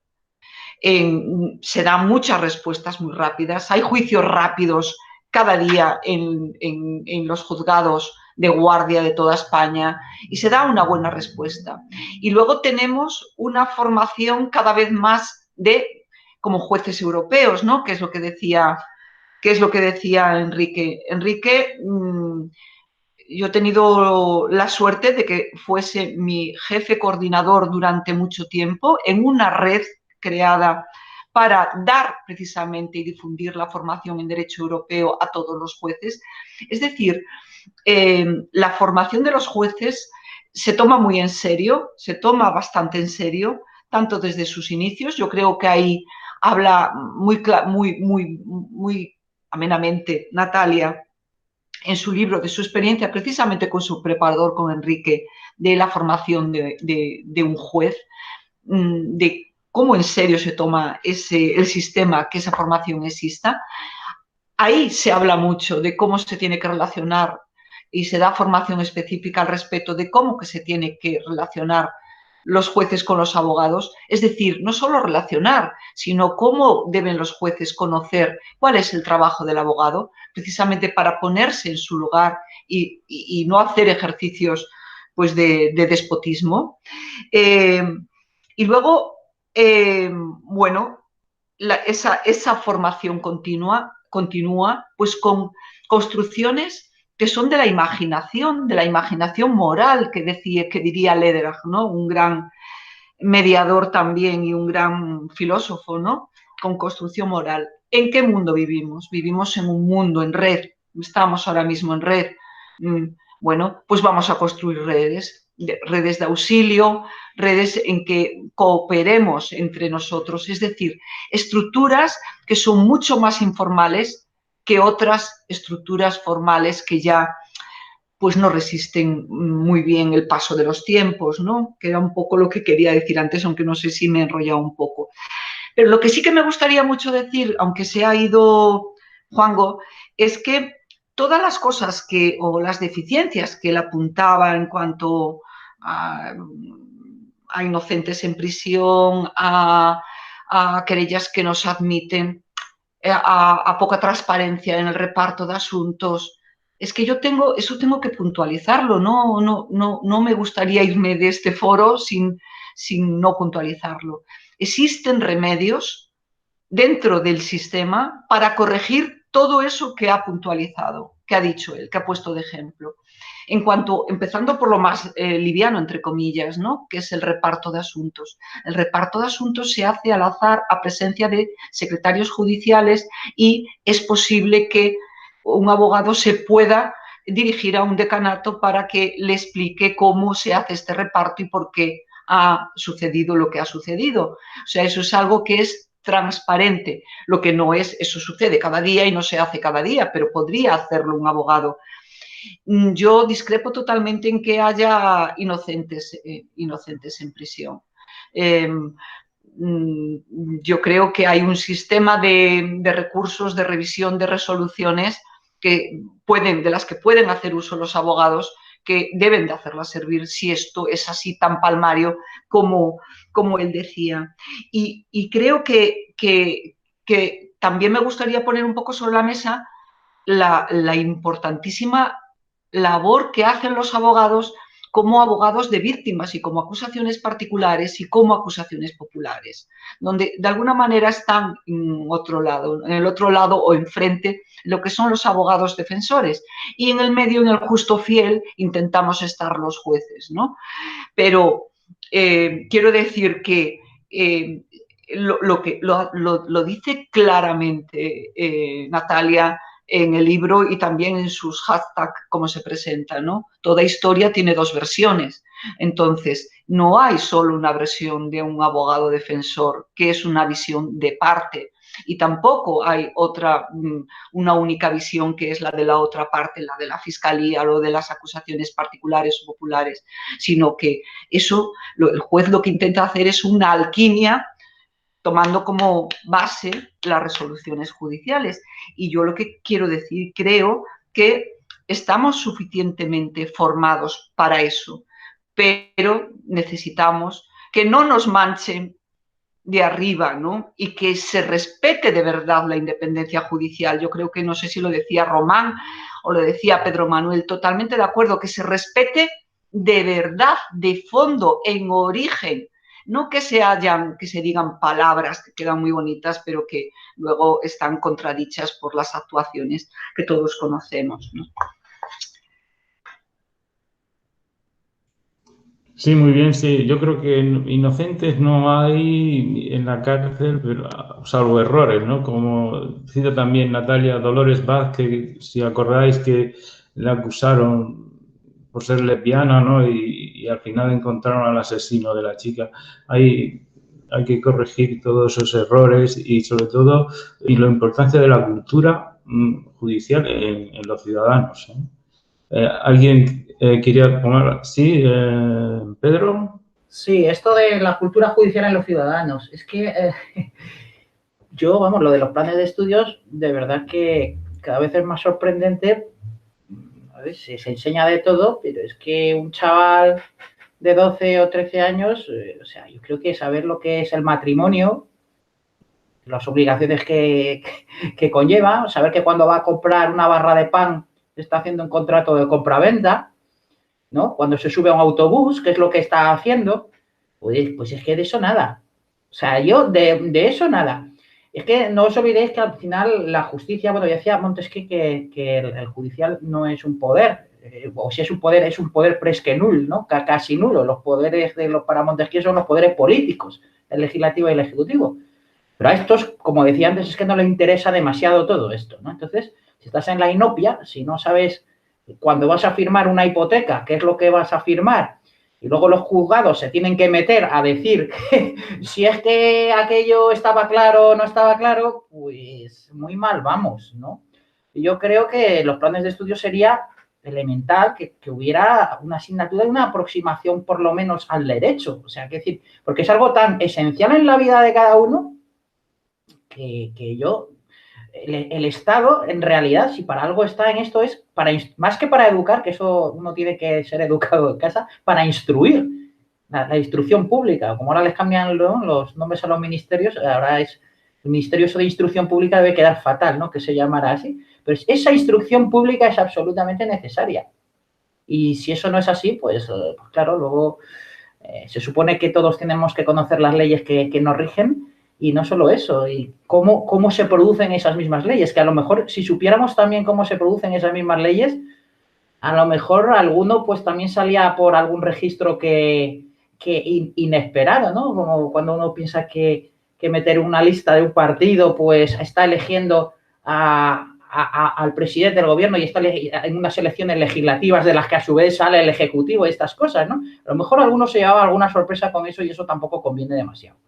Se dan muchas respuestas muy rápidas, hay juicios rápidos cada día en los juzgados de guardia de toda España y se da una buena respuesta. Y luego tenemos una formación cada vez más como jueces europeos, ¿no? Que es lo que decía Enrique. Enrique yo he tenido la suerte de que fuese mi jefe coordinador durante mucho tiempo en una red creada para dar precisamente y difundir la formación en Derecho Europeo a todos los jueces. Es decir, la formación de los jueces se toma muy en serio, se toma bastante en serio, tanto desde sus inicios. Yo creo que ahí habla muy amenamente Natalia en su libro de su experiencia precisamente con su preparador, con Enrique, de la formación de un juez, de cómo en serio se toma el sistema, que esa formación exista. Ahí se habla mucho de cómo se tiene que relacionar y se da formación específica al respecto de cómo que se tiene que relacionar los jueces con los abogados. Es decir, no solo relacionar, sino cómo deben los jueces conocer cuál es el trabajo del abogado, precisamente para ponerse en su lugar y no hacer ejercicios pues, de despotismo. Y luego, bueno, esa formación continúa pues con construcciones que son de la imaginación moral, que diría Lederach, ¿no? Un gran mediador también y un gran filósofo, ¿no? Con construcción moral. ¿En qué mundo vivimos? Vivimos en un mundo en red, estamos ahora mismo en red. Bueno, pues vamos a construir redes de auxilio, redes en que cooperemos entre nosotros, es decir, estructuras que son mucho más informales que otras estructuras formales que ya pues no resisten muy bien el paso de los tiempos, ¿no? Que era un poco lo que quería decir antes, aunque no sé si me he enrollado un poco. Pero lo que sí que me gustaría mucho decir, aunque se ha ido Juanjo, es que todas las cosas o las deficiencias que él apuntaba en cuanto a inocentes en prisión, a querellas que no se admiten, a poca transparencia en el reparto de asuntos, es que eso tengo que puntualizarlo, no me gustaría irme de este foro sin no puntualizarlo. Existen remedios dentro del sistema para corregir todo eso que ha puntualizado, que ha dicho él, que ha puesto de ejemplo. Empezando por lo más liviano, entre comillas, ¿no? Que es el reparto de asuntos. El reparto de asuntos se hace al azar a presencia de secretarios judiciales y es posible que un abogado se pueda dirigir a un decanato para que le explique cómo se hace este reparto y por qué ha sucedido lo que ha sucedido. O sea, eso es algo que es transparente. Lo que no es, eso sucede cada día y no se hace cada día, pero podría hacerlo un abogado. Yo discrepo totalmente en que haya inocentes en prisión. Yo creo que hay un sistema de recursos, de revisión, de resoluciones de las que pueden hacer uso los abogados, que deben de hacerlas servir si esto es así tan palmario como él decía. Y creo que también me gustaría poner un poco sobre la mesa la importantísima labor que hacen los abogados como abogados de víctimas y como acusaciones particulares y como acusaciones populares, donde de alguna manera están en el otro lado o enfrente lo que son los abogados defensores y en el medio, en el justo fiel, intentamos estar los jueces, ¿no? Pero quiero decir que lo dice claramente Natalia en el libro y también en sus hashtags, como se presenta, ¿no? Toda historia tiene dos versiones. Entonces, no hay solo una versión de un abogado defensor, que es una visión de parte, y tampoco hay una única visión que es la de la otra parte, la de la fiscalía o de las acusaciones particulares o populares, sino que el juez lo que intenta hacer es una alquimia tomando como base las resoluciones judiciales. Y yo lo que quiero decir, creo que estamos suficientemente formados para eso, pero necesitamos que no nos manchen de arriba, ¿no? Y que se respete de verdad la independencia judicial. Yo creo que, no sé si lo decía Román o lo decía Pedro Manuel, totalmente de acuerdo, que se respete de verdad, de fondo, en origen. No que se digan palabras que quedan muy bonitas, pero que luego están contradichas por las actuaciones que todos conocemos, ¿no? Sí, muy bien, sí. Yo creo que inocentes no hay en la cárcel, pero, salvo errores, ¿no? Como cita también Natalia Dolores Vázquez, si acordáis que la acusaron por ser lesbiana, ¿no? Y al final encontraron al asesino de la chica. Hay que corregir todos esos errores y sobre todo y la importancia de la cultura judicial en los ciudadanos, ¿eh? ¿Alguien quería poner? Sí, Pedro. Sí, esto de la cultura judicial en los ciudadanos. Es que yo, vamos, lo de los planes de estudios, de verdad que cada vez es más sorprendente. A ver, se enseña de todo, pero es que un chaval de 12 o 13 años, o sea, yo creo que saber lo que es el matrimonio, las obligaciones que conlleva, saber que cuando va a comprar una barra de pan está haciendo un contrato de compraventa, ¿no? Cuando se sube a un autobús, ¿qué es lo que está haciendo? Pues es que de eso nada. O sea, yo de eso nada. Es que no os olvidéis que al final la justicia, bueno, ya decía Montesquieu que el judicial no es un poder, o si es un poder presque nul, ¿no? Casi nulo. Los poderes para Montesquieu son los poderes políticos, el legislativo y el ejecutivo. Pero a estos, como decía antes, es que no les interesa demasiado todo esto, ¿no? Entonces, si estás en la inopia, si no sabes cuando vas a firmar una hipoteca, qué es lo que vas a firmar, y luego los juzgados se tienen que meter a decir si es que aquello estaba claro o no estaba claro, pues muy mal vamos, ¿no? Y yo creo que los planes de estudio sería elemental que hubiera una asignatura y una aproximación por lo menos al derecho. O sea, que decir, porque es algo tan esencial en la vida de cada uno que yo, el Estado, en realidad, si para algo está en esto, es para más que para educar, que eso uno tiene que ser educado en casa, para instruir. La instrucción pública, como ahora les cambian los nombres a los ministerios, ahora es el Ministerio de Instrucción Pública debe quedar fatal, ¿no? Que se llamara así. Pero esa instrucción pública es absolutamente necesaria. Y si eso no es así, pues claro, luego se supone que todos tenemos que conocer las leyes que nos rigen y no solo eso, y cómo se producen esas mismas leyes, que a lo mejor si supiéramos también cómo se producen esas mismas leyes, a lo mejor alguno pues también salía por algún registro que inesperado, ¿no? Como cuando uno piensa que meter una lista de un partido pues está eligiendo al presidente del gobierno y está en unas elecciones legislativas de las que a su vez sale el ejecutivo y estas cosas, ¿no? A lo mejor alguno se llevaba alguna sorpresa con eso y eso tampoco conviene demasiado.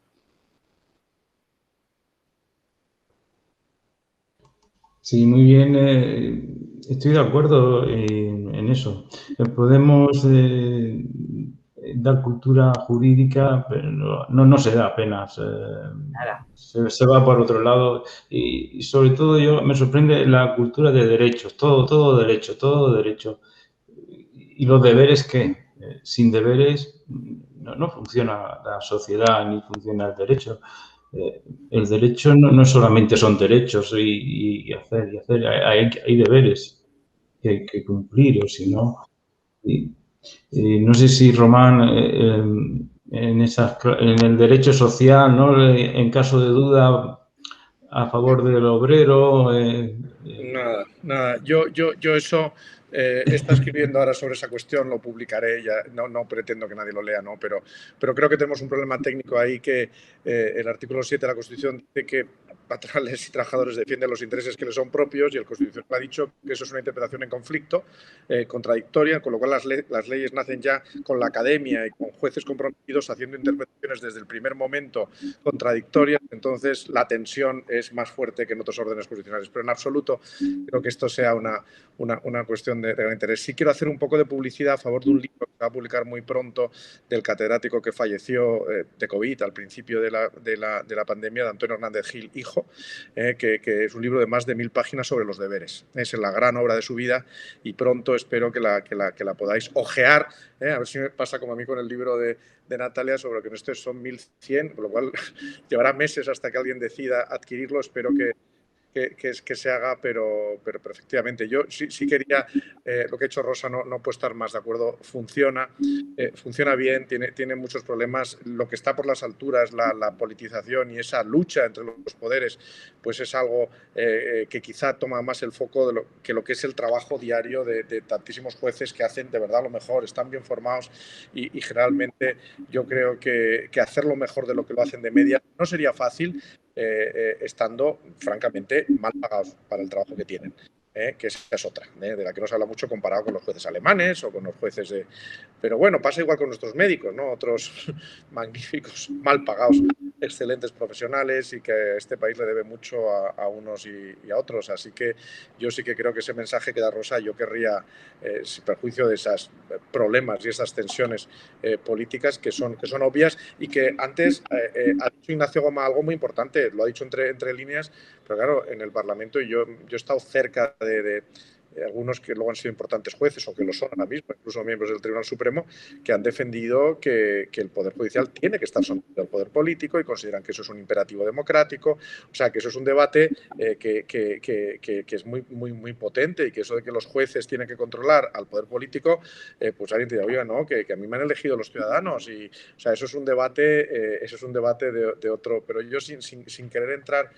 Sí, muy bien. Estoy de acuerdo en eso. Podemos dar cultura jurídica, pero no se da apenas. Se va por otro lado. Y sobre todo yo me sorprende la cultura de derechos. Todo derecho, todo derecho. Y los deberes que sin deberes no funciona la sociedad ni funciona el derecho. El derecho no solamente son derechos y hacer, hay deberes que hay que cumplir, o si no. No sé si Román, en el derecho social, ¿no? En caso de duda, a favor del obrero. Nada. Yo eso está escribiendo ahora sobre esa cuestión, lo publicaré, ya no pretendo que nadie lo lea, ¿no? Pero creo que tenemos un problema técnico ahí que el artículo 7 de la Constitución dice que patronales y trabajadores defienden los intereses que les son propios y el Constitucional ha dicho que eso es una interpretación en conflicto, contradictoria, con lo cual las leyes nacen ya con la academia y con jueces comprometidos haciendo interpretaciones desde el primer momento contradictorias, entonces la tensión es más fuerte que en otros órdenes constitucionales, pero en absoluto creo que esto sea una cuestión de gran interés. Sí quiero hacer un poco de publicidad a favor de un libro que se va a publicar muy pronto del catedrático que falleció de COVID al principio de la pandemia, de Antonio Hernández Gil, hijo, que es un libro de más de 1000 páginas sobre los deberes. Es la gran obra de su vida y pronto espero que la podáis ojear, a ver si me pasa como a mí con el libro de Natalia, sobre lo que estos son 1100, con lo cual llevará meses hasta que alguien decida adquirirlo. Espero que se haga, pero efectivamente yo sí quería, lo que ha hecho Rosa no puedo estar más de acuerdo, funciona bien, tiene muchos problemas, lo que está por las alturas, la politización y esa lucha entre los poderes, pues es algo que quizá toma más el foco de lo que es el trabajo diario de tantísimos jueces que hacen de verdad lo mejor, están bien formados y generalmente yo creo que hacerlo mejor de lo que lo hacen de media no sería fácil, estando francamente mal pagados para el trabajo que tienen, que esa es otra, de la que no se habla mucho comparado con los jueces alemanes o con los jueces de... Pero bueno, pasa igual con nuestros médicos, ¿no? Otros magníficos, mal pagados, excelentes profesionales y que este país le debe mucho a unos y a otros. Así que yo sí que creo que ese mensaje que da Rosa, yo querría, sin perjuicio de esos problemas y esas tensiones políticas que son obvias y que antes ha dicho Ignacio Goma algo muy importante, lo ha dicho entre líneas, pero claro, en el Parlamento yo he estado cerca de algunos que luego han sido importantes jueces o que lo son ahora mismo, incluso miembros del Tribunal Supremo, que han defendido que el Poder Judicial tiene que estar sometido al poder político y consideran que eso es un imperativo democrático. O sea, que eso es un debate que es muy potente y que eso de que los jueces tienen que controlar al poder político, pues alguien te dice, oiga, no, que a mí me han elegido los ciudadanos. Y, o sea, eso es un debate de otro. Pero yo sin querer entrar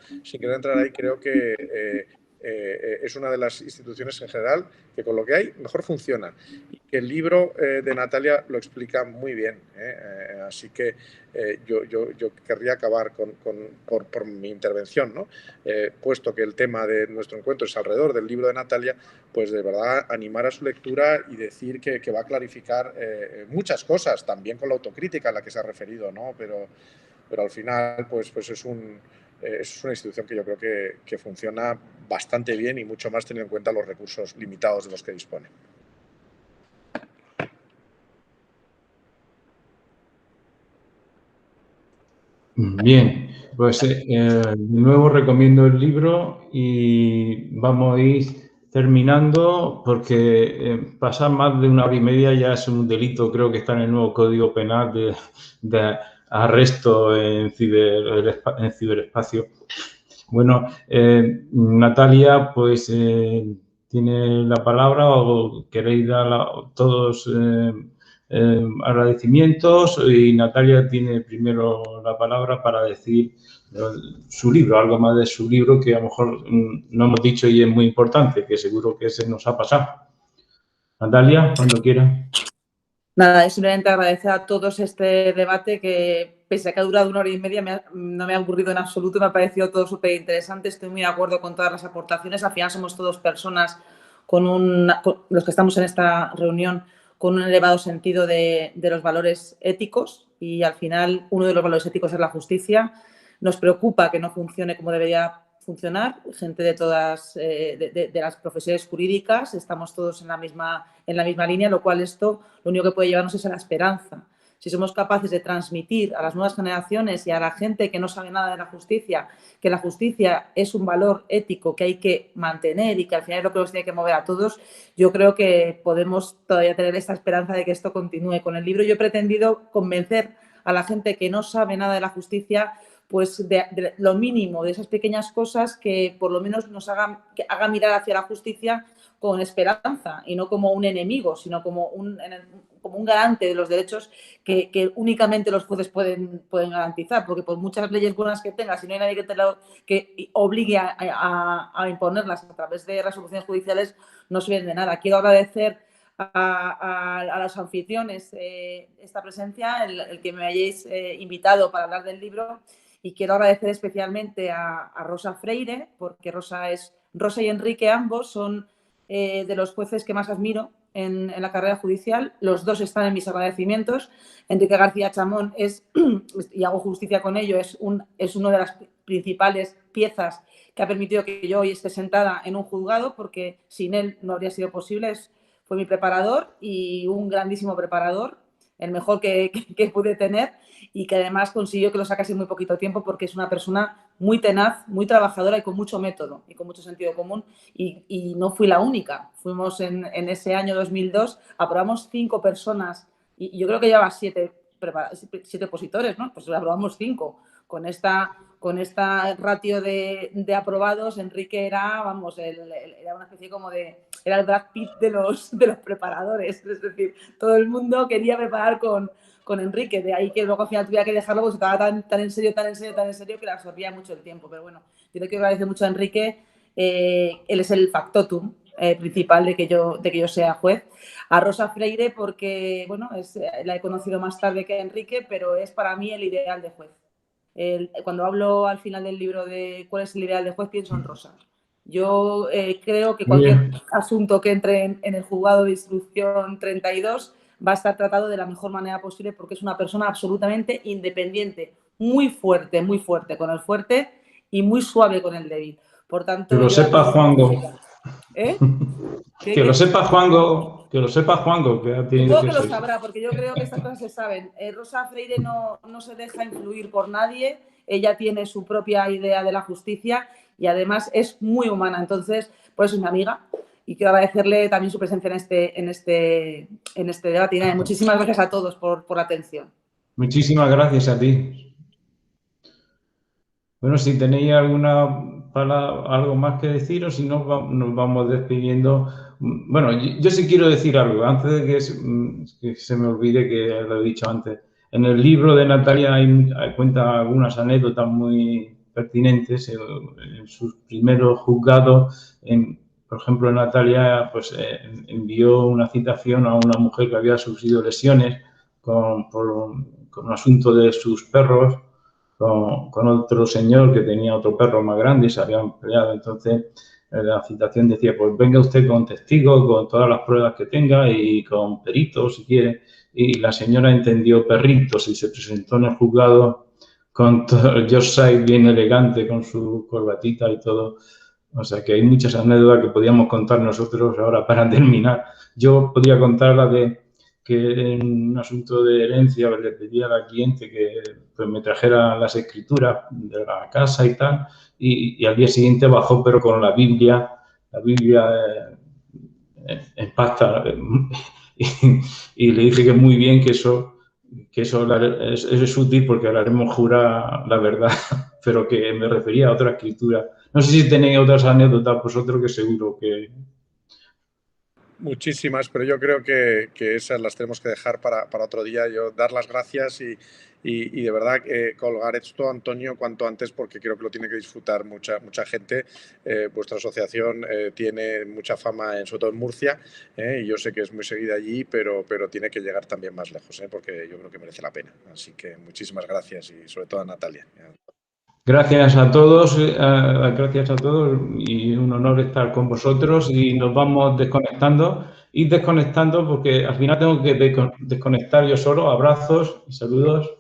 ahí creo que es una de las instituciones en general que con lo que hay mejor funciona. Y que el libro de Natalia lo explica muy bien. Así que yo querría acabar por mi intervención, ¿no? Puesto que el tema de nuestro encuentro es alrededor del libro de Natalia, pues de verdad animar a su lectura y decir que va a clarificar muchas cosas, también con la autocrítica a la que se ha referido, ¿no? Pero al final pues es una institución que yo creo que funciona bastante bien y mucho más teniendo en cuenta los recursos limitados de los que dispone. Bien, pues de nuevo recomiendo el libro y vamos a ir terminando porque pasar más de 1 hora y media ya es un delito, creo que está en el nuevo Código Penal de arresto en ciberespacio. Bueno, Natalia, pues tiene la palabra o queréis dar todos agradecimientos y Natalia tiene primero la palabra para decir su libro, algo más de su libro que a lo mejor no hemos dicho y es muy importante, que seguro que se nos ha pasado. Natalia, cuando quiera. Nada, es simplemente agradecer a todos este debate que, pese a que ha durado 1 hora y media, no me ha aburrido en absoluto, me ha parecido todo súper interesante, estoy muy de acuerdo con todas las aportaciones, al final somos todos personas con los que estamos en esta reunión con un elevado sentido de los valores éticos y al final uno de los valores éticos es la justicia. Nos preocupa que no funcione como debería funcionar, gente de todas de las profesiones jurídicas, estamos todos en la misma línea, lo cual esto lo único que puede llevarnos es a la esperanza. Si somos capaces de transmitir a las nuevas generaciones y a la gente que no sabe nada de la justicia, que la justicia es un valor ético que hay que mantener y que al final es lo que nos tiene que mover a todos, yo creo que podemos todavía tener esta esperanza de que esto continúe. Con el libro yo he pretendido convencer a la gente que no sabe nada de la justicia pues de lo mínimo, de esas pequeñas cosas que por lo menos nos hagan mirar hacia la justicia con esperanza y no como un enemigo, sino como un garante de los derechos que únicamente los jueces pueden garantizar, porque por muchas leyes buenas que tengas, si no hay nadie que obligue a imponerlas a través de resoluciones judiciales, no sirven de nada. Quiero agradecer a los anfitriones esta presencia, el que me hayáis invitado para hablar del libro. Y quiero agradecer especialmente a Rosa Freire, porque Rosa y Enrique ambos son de los jueces que más admiro en la carrera judicial. Los dos están en mis agradecimientos. Enrique García Chamón y hago justicia con ello, es una de las principales piezas que ha permitido que yo hoy esté sentada en un juzgado, porque sin él no habría sido posible. Fue mi preparador y un grandísimo preparador, el mejor que pude tener y que además consiguió que lo sacase en muy poquito tiempo porque es una persona muy tenaz, muy trabajadora y con mucho método y con mucho sentido común y no fui la única. Fuimos en ese año 2002, aprobamos 5 personas y yo creo que llevaba 7 opositores, ¿no? Pues aprobamos 5 con esta con esta ratio de aprobados, Enrique era, vamos, era una especie como era el Brad Pitt de los preparadores. Es decir, todo el mundo quería preparar con Enrique, de ahí que luego al final tuviera que dejarlo porque estaba tan en serio que le absorbía mucho el tiempo. Pero bueno, yo tengo que agradecer mucho a Enrique, él es el factotum principal de que yo sea juez. A Rosa Freire porque, bueno, la he conocido más tarde que a Enrique, pero es para mí el ideal de juez. Cuando hablo al final del libro de cuál es el ideal de juez, pienso en Rosa. Yo creo que cualquier asunto que entre en el juzgado de instrucción 32 va a estar tratado de la mejor manera posible porque es una persona absolutamente independiente, muy fuerte con el fuerte y muy suave con el débil. Por tanto, que lo sepa Juango. ¿Eh? Que lo sepa Juango, que ha tenido que lo sabrá, porque yo creo que estas cosas se saben. Rosa Freire no se deja influir por nadie, ella tiene su propia idea de la justicia y además es muy humana, entonces, por eso es mi amiga y quiero agradecerle también su presencia en este debate. Y muchísimas gracias a todos por la atención. Muchísimas gracias a ti. Bueno, si tenéis algo más que decir o si no, nos vamos despidiendo. Bueno, yo sí quiero decir algo, antes de que se me olvide que lo he dicho antes. En el libro de Natalia cuenta algunas anécdotas muy pertinentes en sus primeros juzgados. Por ejemplo, Natalia pues, envió una citación a una mujer que había sufrido lesiones por un asunto de sus perros, con otro señor que tenía otro perro más grande y se habían peleado. Entonces, la citación decía, pues venga usted con testigos, con todas las pruebas que tenga y con peritos si quiere. Y la señora entendió perritos y se presentó en el juzgado con todo el Yorkshire bien elegante, con su corbatita y todo. O sea que hay muchas anécdotas que podíamos contar nosotros ahora para terminar. Yo podría contar la de que en un asunto de herencia le pedí a la cliente que pues, me trajera las escrituras de la casa y tal, y al día siguiente bajó, pero con la Biblia en pasta, y le dije que muy bien, que eso es útil porque le haremos jurar la verdad, pero que me refería a otra escritura. No sé si tenéis otras anécdotas vosotros, que seguro que... Muchísimas, pero yo creo que esas las tenemos que dejar para otro día. Yo dar las gracias y de verdad colgar esto, Antonio, cuanto antes, porque creo que lo tiene que disfrutar mucha gente. Vuestra asociación tiene mucha fama, sobre todo en Murcia, y yo sé que es muy seguida allí, pero tiene que llegar también más lejos, porque yo creo que merece la pena. Así que muchísimas gracias y sobre todo a Natalia. Gracias a todos y un honor estar con vosotros y nos vamos desconectando porque al final tengo que desconectar yo solo, abrazos y saludos.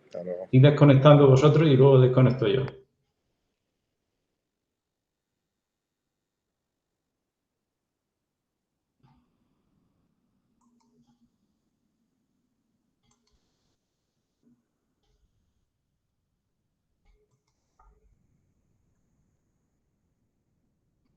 Hasta luego. Ir desconectando vosotros y luego desconecto yo.